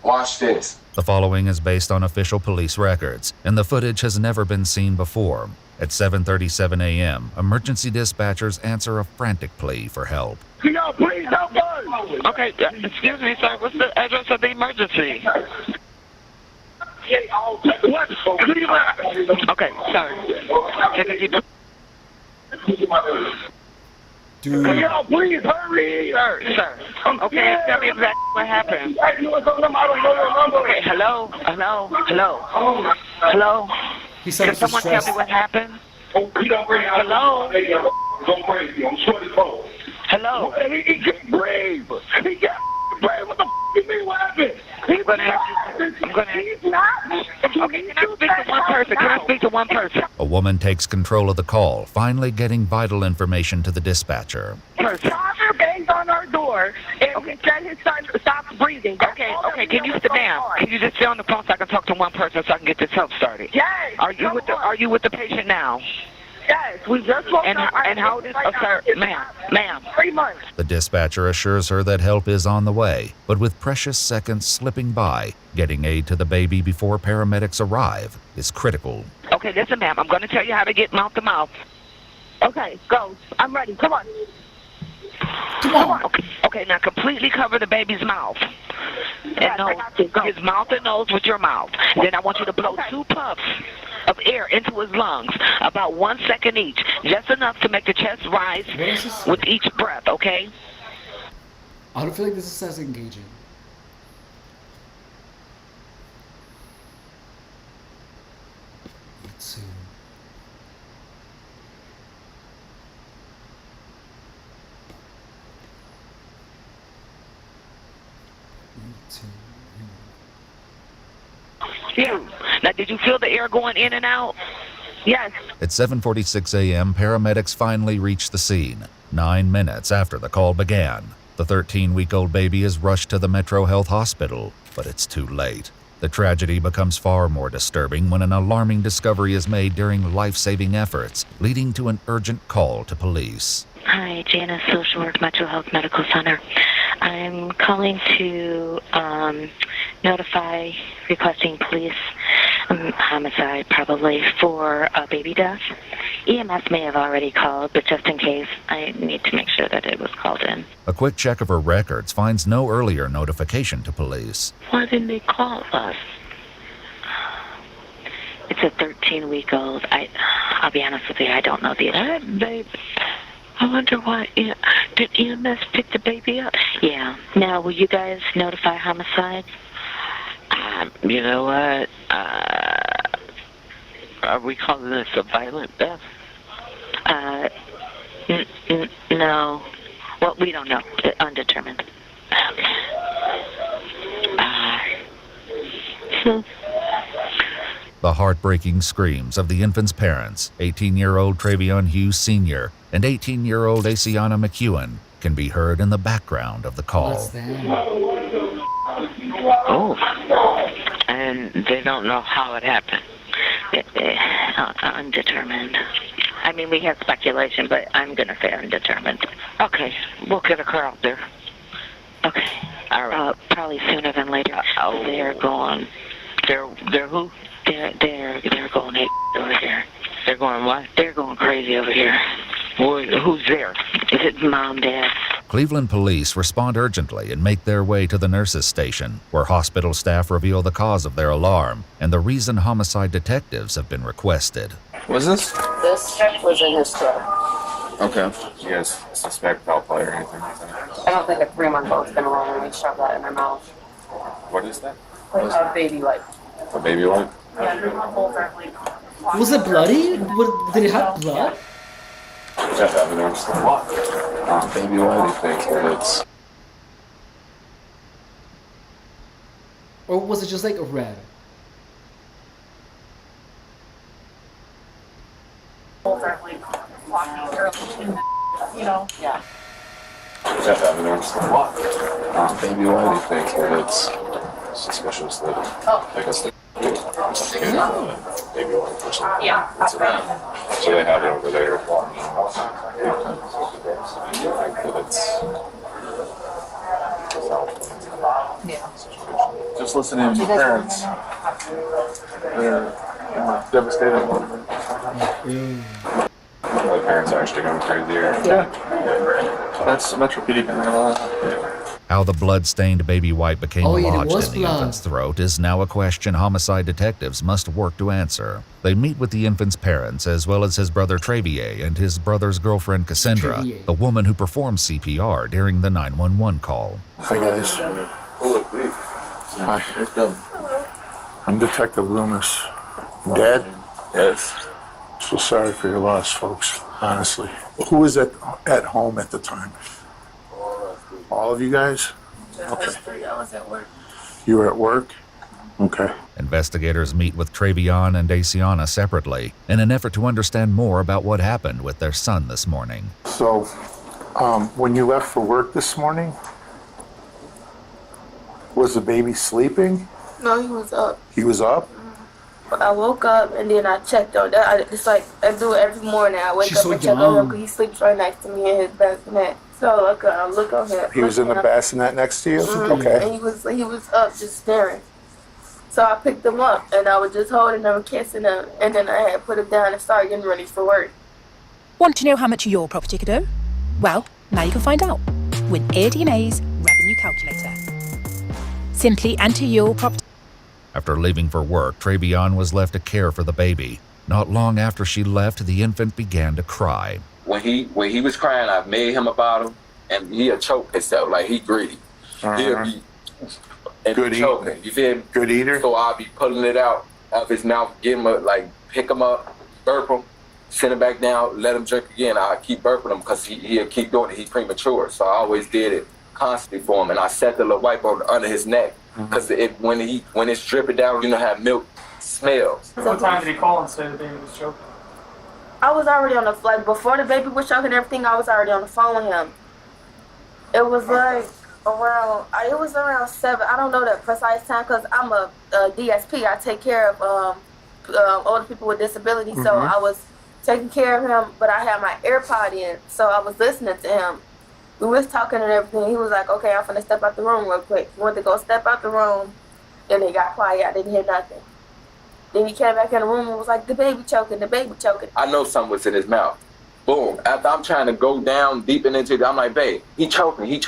Watch this. The following is based on official police records, and the footage has never been seen before. At 7:37 a.m., emergency dispatchers answer a frantic plea for help. Can y'all please help us? Okay, excuse me, sir. What's the address of the emergency? What? Cleveland. Okay, sorry. Take a deep breath. Can y'all please hurry? Sir. Okay, tell me exactly what happened. I don't know your number. Okay, hello? Can someone tell me what happened? Hello? Go crazy. I'm sure it's cold. Hello? He can't breathe. He can't breathe. What the you mean? What happened? I'm gonna ask you. Okay, can I speak to one person? Can I speak to one person? A woman takes control of the call, finally getting vital information to the dispatcher. Father banged on our door and he said his son stopped breathing. Okay, can you just stay on the phone so I can talk to one person so I can get this help started? Yes. Are you with the patient now? Yes, we just woke up. And how did, sir, ma'am. 3 months. The dispatcher assures her that help is on the way, but with precious seconds slipping by, getting aid to the baby before paramedics arrive is critical. Okay, listen, ma'am, I'm going to tell you how to get mouth to mouth. Okay, go. I'm ready. Come on. Come on. Okay, now completely cover the baby's mouth. And nose, his mouth and nose with your mouth. Then I want you to blow 2 puffs of air into his lungs, about 1 second each, just enough to make the chest rise with each breath, okay? I don't feel like this is as engaging. Let's see. Yeah. Now, did you feel the air going in and out? Yes. At 7:46 a.m., paramedics finally reached the scene, 9 minutes after the call began. The 13-week-old baby is rushed to the Metro Health Hospital, but it's too late. The tragedy becomes far more disturbing when an alarming discovery is made during life-saving efforts, leading to an urgent call to police. Hi, Janice, Social Work Metro Health Medical Center. I'm calling to notify requesting police homicide, probably, for a baby death. EMS may have already called, but just in case, I need to make sure that it was called in. A quick check of her records finds no earlier notification to police. Why didn't they call us? It's a 13-week-old. I'll be honest with you, I don't know the baby. I wonder why. Did EMS pick the baby up? Yeah. Now, will you guys notify homicide? You know what? Are we calling this a violent death? No. Well, we don't know. Undetermined. The heartbreaking screams of the infant's parents, 18-year-old Travion Hughes Sr. and 18-year-old Asiana McEwen, can be heard in the background of the call. Oh. And they don't know how it happened. Undetermined. I mean, we have speculation, but I'm going to say undetermined. Okay, we'll get a car out there. Okay. All right. Probably sooner than later. They're going. They're who? They're going over here. They're going what? They're going crazy over here. Who's there? Is it Mom, Dad? Cleveland police respond urgently and make their way to the nurses' station, where hospital staff reveal the cause of their alarm and the reason homicide detectives have been requested. What's this? This was in his truck. Okay. You guys suspect foul play or anything like that? I don't think a 3-month-old's gonna run and shove that in their mouth. What is that? Like a baby wipe. A baby wipe? Yeah, 3-month-olds aren't like. Was it bloody? Did it have blood? Is that evidence? Baby wipe, you think it's... Or was it just like red? Aren't like you know? Yeah. Is that evidence? Baby wipe, you think it's suspicious that I guess the kid baby wipe or something. Yeah. So they have it over there. Yeah. Just listening to parents. They're devastated. The parents are actually going crazy here. Yeah. That's Metropedic in there. How the blood-stained baby wipe became lodged in the blood. infant's throat is now a question homicide detectives must work to answer. They meet with the infant's parents, as well as his brother Travier and his brother's girlfriend Cassandra, Travier. the woman who performed CPR during the 911 call. Hi, guys. Hi. I'm Detective Loomis. Dad? Yes. So sorry for your loss, folks, honestly. Who was at home at the time? All of you guys? Okay. I was at work. You were at work? Okay. Investigators meet with Travion and Asiana separately in an effort to understand more about what happened with their son this morning. So, when you left for work this morning, was the baby sleeping? No, he was up. He was up? But I woke up and then I checked on that. It's like I do it every morning. I wake She's up so and check on him young. because he sleeps right next to me in his bassinet. So I look on him. He was in the bassinet next to you? And Okay. he was up just staring. So I picked him up and I was just holding him, kissing him, and then I had put him down and started getting ready for work. Want to know how much your property could owe? Well, now you can find out with ADMA's Revenue Calculator. Simply enter your property. After leaving for work, Travion was left to care for the baby. Not long after she left, the infant began to cry. When he was crying, I made him about him, and he'll choke himself like he greedy. He'll be Good choking. You feel me? Good eater? So I'll be pulling it out of his mouth, get him pick him up, burp him, send him back down, let him drink again. I'll keep burping him because he'll keep doing it. He's premature, so I always did it constantly for him, and I set the little wipe on under his neck because when it's dripping down, you know how milk smells. What time did he call and say the baby was choking? I was already on the flight. Before the baby was choking and everything, I was already on the phone with him. It was like around 7. I don't know the precise time because I'm a DSP. I take care of older people with disabilities. So I was taking care of him, but I had my AirPod in, so I was listening to him. We was talking and everything. He was like, okay, I'm finna step out the room real quick. He went to go step out the room, and he got quiet. I didn't hear nothing. Then he came back in the room and was like, the baby choking, the baby choking. I know something was in his mouth. Boom. After I'm trying to go down deep into it, I'm like, babe, he choking.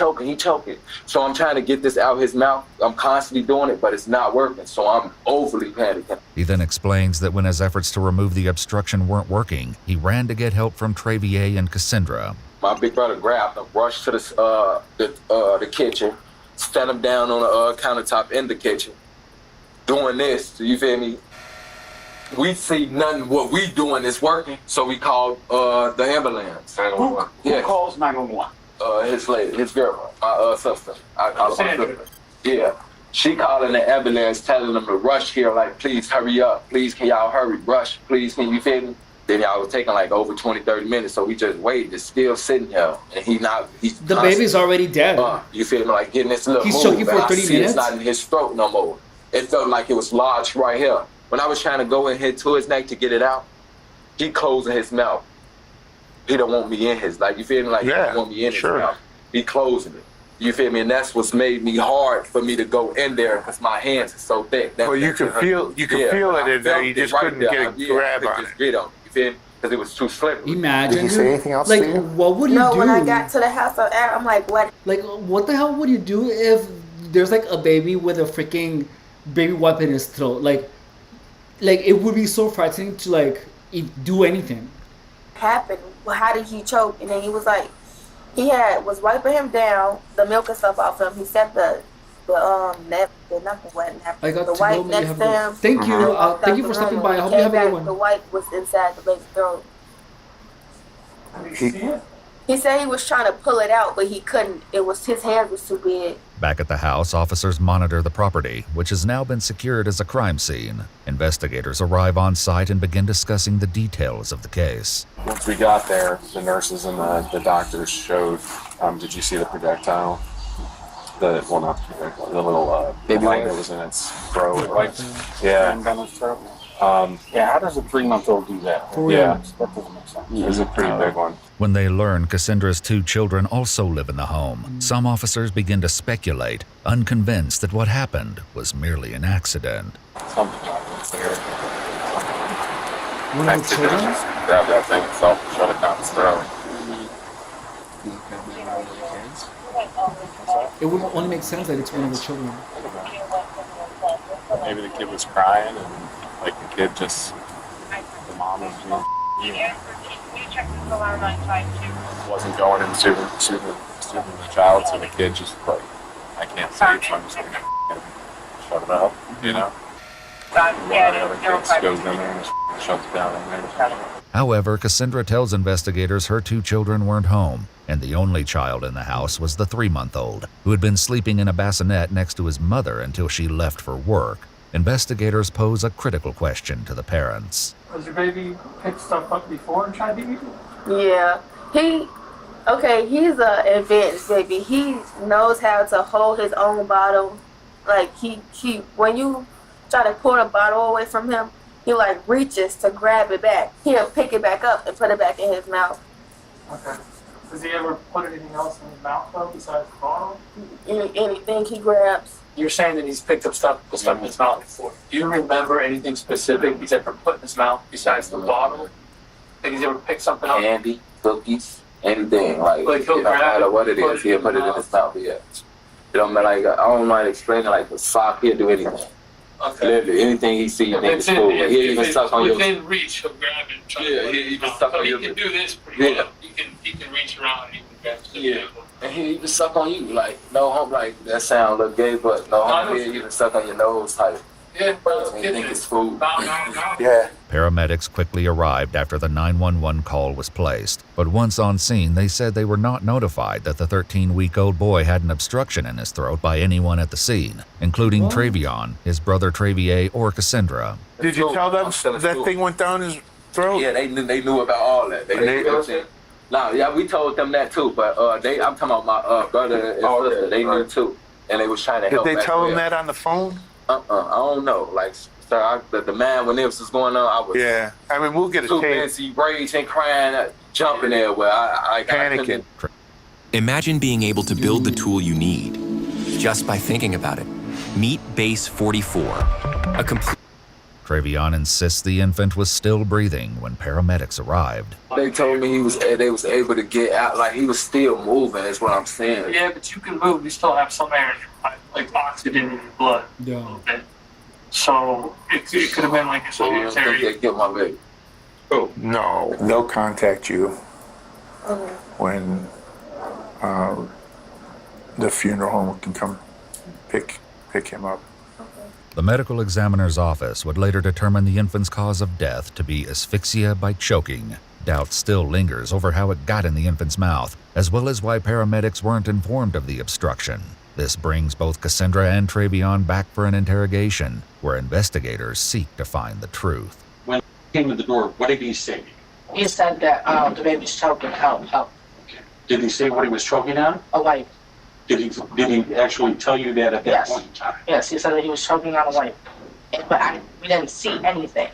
So I'm trying to get this out his mouth. I'm constantly doing it, but it's not working. So I'm overly panicking. He then explains that when his efforts to remove the obstruction weren't working, he ran to get help from Trevier and Cassandra. My big brother grabbed him, rushed to the kitchen, set him down on the countertop in the kitchen, doing this. You feel me? We see nothing. What we doing is working, so we called the ambulance. Who calls 911? His girl, my sister. I call her my sister. Yeah. She calling the ambulance, telling them to rush here, like, please hurry up. Please, can y'all hurry? Rush, please, can you feel me? Then y'all was taking like over 20, 30 minutes, so we just waited. It's still sitting here, and he's the baby's already dead. You feel me? Like getting this little He's move, choking for 30 minutes? It's not in his throat no more. It felt like it was lodged right here. When I was trying to go and hit to his neck to get it out, he closing his mouth. He don't want me in his, like, you feel me? Like, he don't want me in his mouth. He closing it. You feel me? And that's what's made me hard for me to go in there because my hands are so thick. Well, you can feel it in there. You just couldn't get a grab on it. You feel me? Because it was too slippery. Imagine. Did he say anything else like, to you? what would you do? No, when I got to the house, I'm like, what? Like, what the hell would you do if there's like a baby with a freaking baby wipe in his throat? Like it would be so frightening to like do anything. Happened? Well, how did he choke? And then he was like, was wiping him down, the milk and stuff off him. He set the wet napkin. I got the to white know next to him. Thank you. Thank you for stopping by. I hope you have a good one. The white was inside the baby's throat. He said he was trying to pull it out, but he couldn't. His hands was too big. Back at the house, officers monitor the property, which has now been secured as a crime scene. Investigators arrive on site and begin discussing the details of the case. Once we got there, the nurses and the doctors showed, did you see the projectile? The little baby light that was in its throat. Right? Yeah. How does a 3-month-old do that? Yeah. That doesn't make sense. It was a pretty big one. When they learn Cassandra's 2 children also live in the home, some officers begin to speculate, unconvinced that what happened was merely an accident. Something like this. One of the children? Grab that thing itself and shut it down his throat. It would only make sense that it's one of the children. Maybe the kid was crying and like the kid just, the mom was wasn't going in soothing the child, so the kid just like, I can't sleep, so I'm just gonna shut it up, you know? One of the other kids goes in there and just shuts it down in there. However, Cassandra tells investigators her 2 children weren't home, and the only child in the house was the 3-month-old, who had been sleeping in a bassinet next to his mother until she left for work. Investigators pose a critical question to the parents. Has your baby picked stuff up before and tried to eat it? Yeah. He's an advanced baby. He knows how to hold his own bottle. Like, he when you try to pull the bottle away from him, he like reaches to grab it back. He'll pick it back up and put it back in his mouth. Okay. Does he ever put anything else in his mouth though besides the bottle? Anything he grabs. You're saying that he's picked up stuff in his mouth before. Do you remember anything specific he's ever put in his mouth besides the bottle? Think he's ever picked something up? Candy, cookies, anything. Like he'll it don't matter what it is, he'll put it in mouth. his mouth, yeah. It don't matter, like, I don't mind explaining, like, the sock, he'll do anything. Okay. Literally, anything he see, you think is cool. He'll even suck on your... Within reach, he'll grab it and try to he'll even suck on your... he can do this pretty well. He can reach around and he can grab stuff. Yeah. And he'll even suck on you, like, no hope, like, that sound look gay, but no hope, he'll even suck on your nose type. Yeah, I think it's food. Yeah. Paramedics quickly arrived after the 911 call was placed, but once on scene, they said they were not notified that the 13-week-old boy had an obstruction in his throat by anyone at the scene, including Travion, his brother Travier, or Cassandra. Did you tell them that thing went down his throat? Yeah, they knew about all that. They knew everything. No, yeah, we told them that too, but I'm talking about my brother and sister. They knew too, and they was trying to help. Did they tell them that on the phone? I don't know. Like, sir, the man when this was going on, I was I mean, we'll get a too tape. busy raging, crying, jumping there where I panicking. Imagine being able to build the tool you need just by thinking about it. Meet Base 44, a complete. Travion insists the infant was still breathing when paramedics arrived. They told me they was able to get out, like he was still moving, is what I'm saying. Yeah, but you can move. You still have some air in your life, like oxygen in your blood. Yeah. So it could have been like a solitary. They get my leg. Oh, no. They'll contact you when the funeral home can come pick him up. The medical examiner's office would later determine the infant's cause of death to be asphyxia by choking. Doubt still lingers over how it got in the infant's mouth, as well as why paramedics weren't informed of the obstruction. This brings both Cassandra and Travion back for an interrogation, where investigators seek to find the truth. When he came to the door, what did he say? He said that the baby's choking. Help. Okay. Did he say what he was choking on? A wipe. Did he actually tell you that at that point in time? Yes, he said that he was choking on a wipe. But we didn't see anything.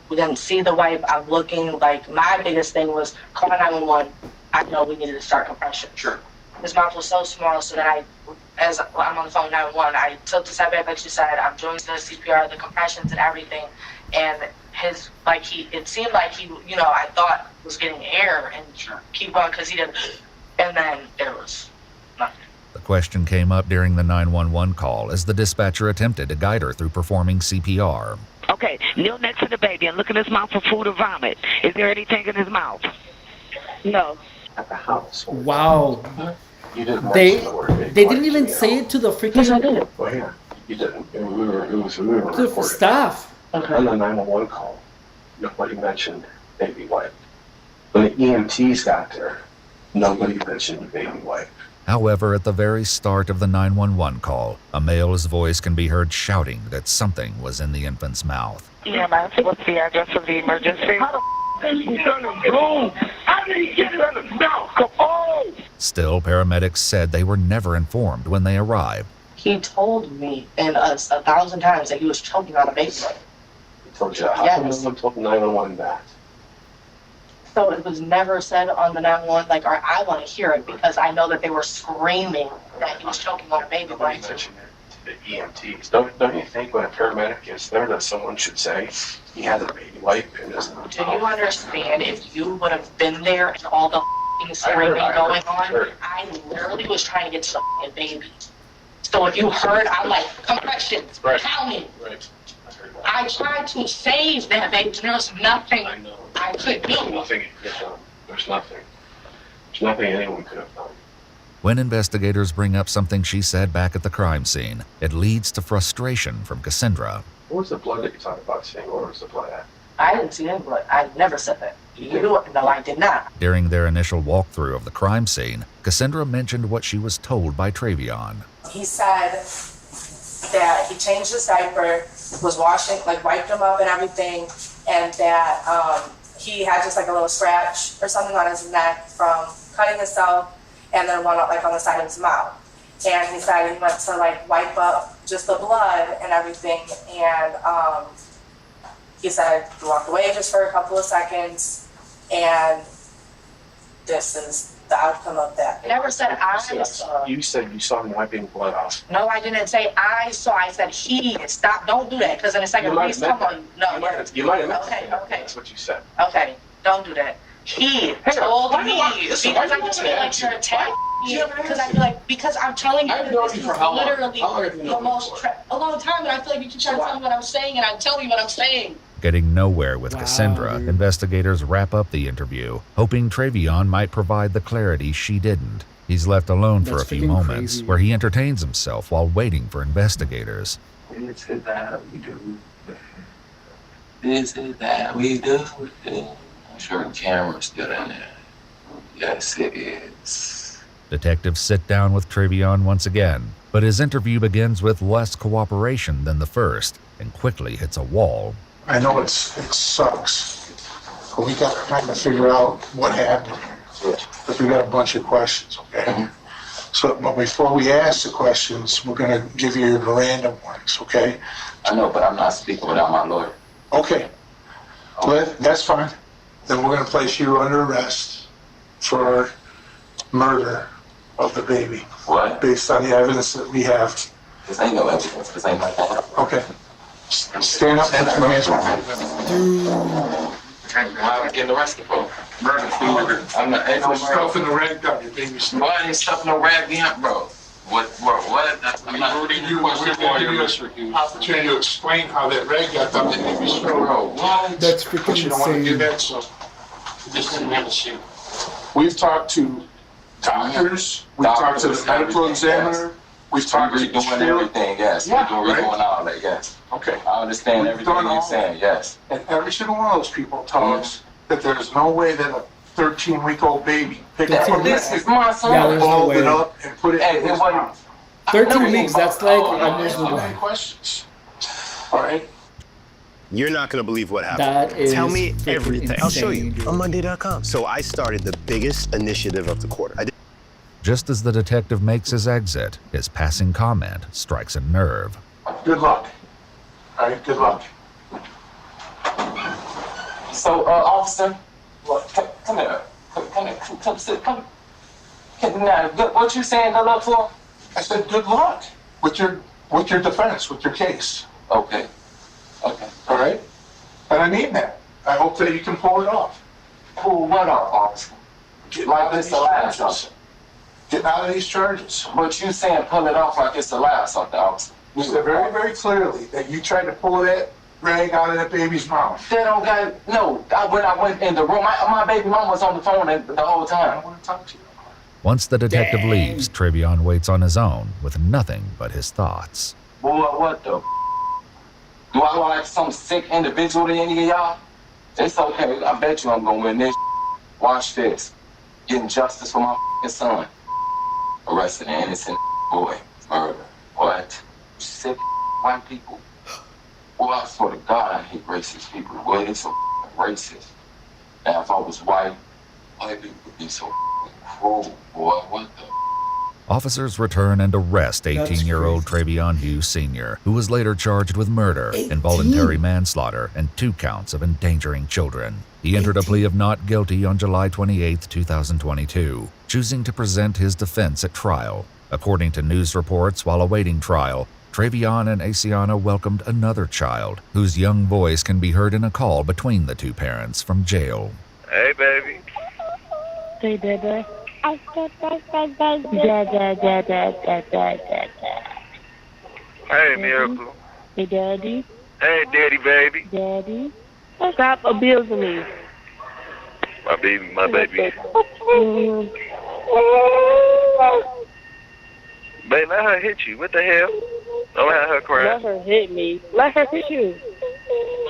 We didn't see the wipe. I'm looking, like, my biggest thing was call 911. I know we needed to start compression. Sure. His mouth was so small, so that as I'm on the phone 911, I took the step back, like you said, I'm doing the CPR, the compressions and everything, and it seemed like he, I thought was getting air and keep on because he didn't, and then there was nothing. The question came up during the 911 call as the dispatcher attempted to guide her through performing CPR. Okay, kneel next to the baby and look in his mouth for food or vomit. Is there anything in his mouth? No. At the house. Wow. You didn't They didn't even say it to the freaking Well, yeah, you didn't. We were to recording. staff. On the 911 call, nobody mentioned baby wipe. When the EMTs got there, nobody mentioned baby wipe. However, at the very start of the 911 call, a male's voice can be heard shouting that something was in the infant's mouth. Yeah, man. What's the address of the emergency? Still, paramedics said they were never informed when they arrived. He told me and us 1,000 times that he was choking on a baby. He told you how come no one told 911 that? So it was never said on the 911, like, or I want to hear it because I know that they were screaming that he was choking on a baby. Nobody mentioned it to the EMTs. Don't you think when a paramedic is there that someone should say he had a baby wipe in his mouth? Do you understand if you would have been there and all the screaming going on? I literally was trying to get to the baby. So if you heard, I'm like, compressions, pounding. Right. I tried to save that baby. There was nothing I could do. There's nothing you could have done. There's nothing. There's nothing anyone could have done. When investigators bring up something she said back at the crime scene, it leads to frustration from Cassandra. What was the blood that you talked about seeing? Where was the blood at? I didn't see any blood. I never said that. No, I did not. During their initial walkthrough of the crime scene, Cassandra mentioned what she was told by Travion. He said that he changed his diaper, was washing, like wiped him up and everything, and that he had just like a little scratch or something on his neck from cutting himself, and then one like on the side of his mouth. And he said he went to like wipe up just the blood and everything, and he said he walked away just for a couple of seconds, and this is the outcome of that. Never said I saw. You said you saw him wiping blood off. No, I didn't say I saw. I said he. Stop. Don't do that, because in a second, please come on. No. You might have meant Okay. That's what you said. Okay. Don't do that. He told me because I feel like you're attacking me. Because I'm telling you that this is literally the most a long time, and I feel like you keep trying to tell me what I'm saying, and I'm telling you what I'm saying. Getting nowhere with Cassandra, investigators wrap up the interview, hoping Travion might provide the clarity she didn't. He's left alone for a few moments, where he entertains himself while waiting for investigators. Is it that we do? Is it that we do? I'm sure the camera's still in there. Yes, it is. Detectives sit down with Trevion once again, but his interview begins with less cooperation than the first and quickly hits a wall. I know it sucks, but we got to kind of figure out what happened. Because we got a bunch of questions, okay? So, but before we ask the questions, we're going to give you your Miranda warnings, okay? I know, but I'm not speaking without my lawyer. Okay. Well, that's fine. Then we're going to place you under arrest for murder of the baby. What? Based on the evidence that we have. This ain't no evidence. This ain't like that. Okay. Stand up and put your hands on. Why am I getting arrested for? Murder. I'm not. Ain't no murder. Stuffing the rag gun, your baby. Why ain't stuffing no rag gun, bro? What? That's I'm not. Opportunity to explain how that rag got up and maybe bro. What? That's But freaking you don't want to do insane. that, so just didn't have a shoot. We've talked to doctors. We've talked to the medical examiner. We've talked to doing everything. Yes. Yeah, we're doing right? all that. Yes. Okay. I understand We've everything done you're all saying. Yes. And every single one of those people tell us that there's no way that a 13-week-old baby picked up a This is my son. Yeah, there's no balled it way. up and put it in his mouth. 13 weeks, that's like Any almost questions? All right. You're not going to believe what happened. That is Tell me freaking everything. I'll show you insane, dude. on Monday.com. So I started the biggest initiative of the quarter. I did. Just as the detective makes his exit, his passing comment strikes a nerve. Good luck. All right, good luck. So, officer, come here. Come sit. Come. Now, what you saying? Good luck for? I said good luck with your defense, with your case. Okay. Okay. All right? And I mean that. I hope that you can pull it off. Pull what off, officer? Like this the last something. Getting out of these charges. But you saying pull it off like it's the last something, officer. You said very, very clearly that you tried to pull that rag out of that baby's mouth. That don't got no. When I went in the room, my baby mom was on the phone the whole time. I want to talk to you. Once the detective leaves, Trevion waits on his own with nothing but his thoughts. Boy, what the? Do I look like some sick individual to any of y'all? It's okay. I bet you I'm gonna win this. Watch this. Getting justice for my son. Arresting an innocent boy. Murder. What? Sick white people. Boy, I swear to God, I hate racist people. Boy, they so racist. Now, if I was white people would be so cruel. Boy, what the? Officers return and arrest 18-year-old Trevion Hughes Sr., who was later charged with murder, involuntary manslaughter, and 2 counts of endangering children. He entered a plea of not guilty on July 28, 2022, choosing to present his defense at trial. According to news reports, while awaiting trial, Trevion and Asiana welcomed another child, whose young voice can be heard in a call between the 2 parents from jail. Hey, baby. Hey, baby. Dad. Hey, Miracle. Hey, Daddy. Hey, Daddy, baby. Daddy. Stop abusing me. My baby. Babe, let her hit you. What the hell? Don't let her cry. Let her hit me. Let her hit you.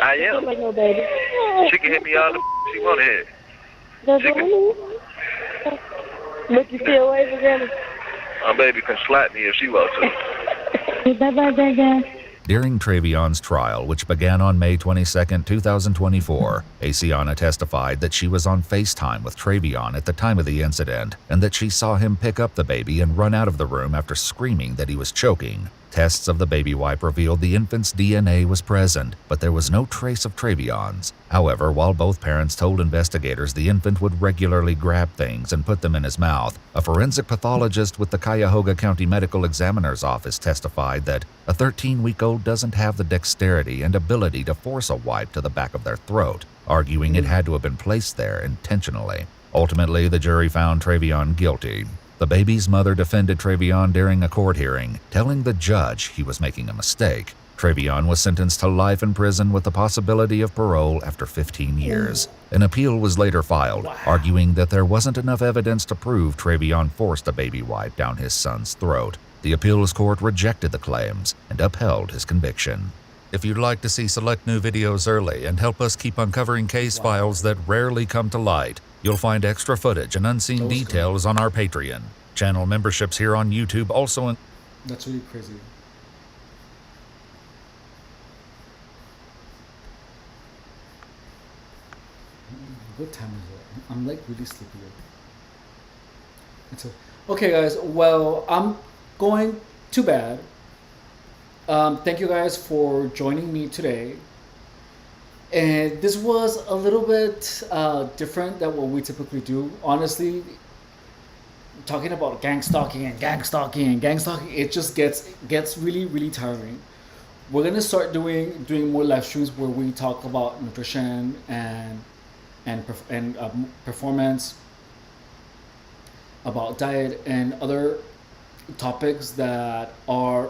I am. Like no baby. She can hit me all the she want to hit. That's what I mean. Look, you still away again? My baby can slap me if she wants to. Bye-bye, baby. During Trevion's trial, which began on May 22, 2024, Asiana testified that she was on FaceTime with Trevion at the time of the incident and that she saw him pick up the baby and run out of the room after screaming that he was choking. Tests of the baby wipe revealed the infant's DNA was present, but there was no trace of Trevion's. However, while both parents told investigators the infant would regularly grab things and put them in his mouth, a forensic pathologist with the Cuyahoga County Medical Examiner's Office testified that a 13-week-old doesn't have the dexterity and ability to force a wipe to the back of their throat, arguing it had to have been placed there intentionally. Ultimately, the jury found Trevion guilty. The baby's mother defended Trevion during a court hearing, telling the judge he was making a mistake. Trevion was sentenced to life in prison with the possibility of parole after 15 years. An appeal was later filed, arguing that there wasn't enough evidence to prove Trevion forced a baby wipe down his son's throat. The appeals court rejected the claims and upheld his conviction. If you'd like to see select new videos early and help us keep uncovering case files that rarely come to light, you'll find extra footage and unseen details on our Patreon. Channel memberships here on YouTube also. That's really crazy. What time is it? I'm like really sleepy. Okay, guys. Well, I'm going to bed. Thank you guys for joining me today. And this was a little bit different than what we typically do. Honestly, talking about gang stalking, it just gets really, really tiring. We're gonna start doing more live streams where we talk about nutrition and performance, about diet and other topics that are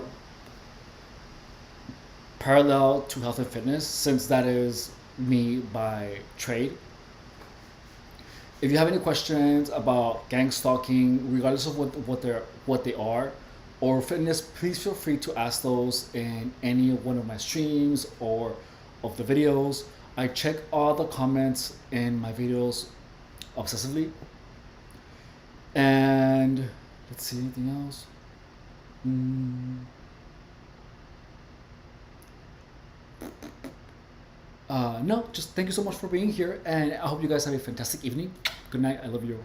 parallel to health and fitness, since that is me by trade. If you have any questions about gang stalking, regardless of what they are, or fitness, please feel free to ask those in any one of my streams or of the videos. I check all the comments in my videos obsessively. And let's see, anything else? No, just thank you so much for being here, and I hope you guys have a fantastic evening. Good night. I love you.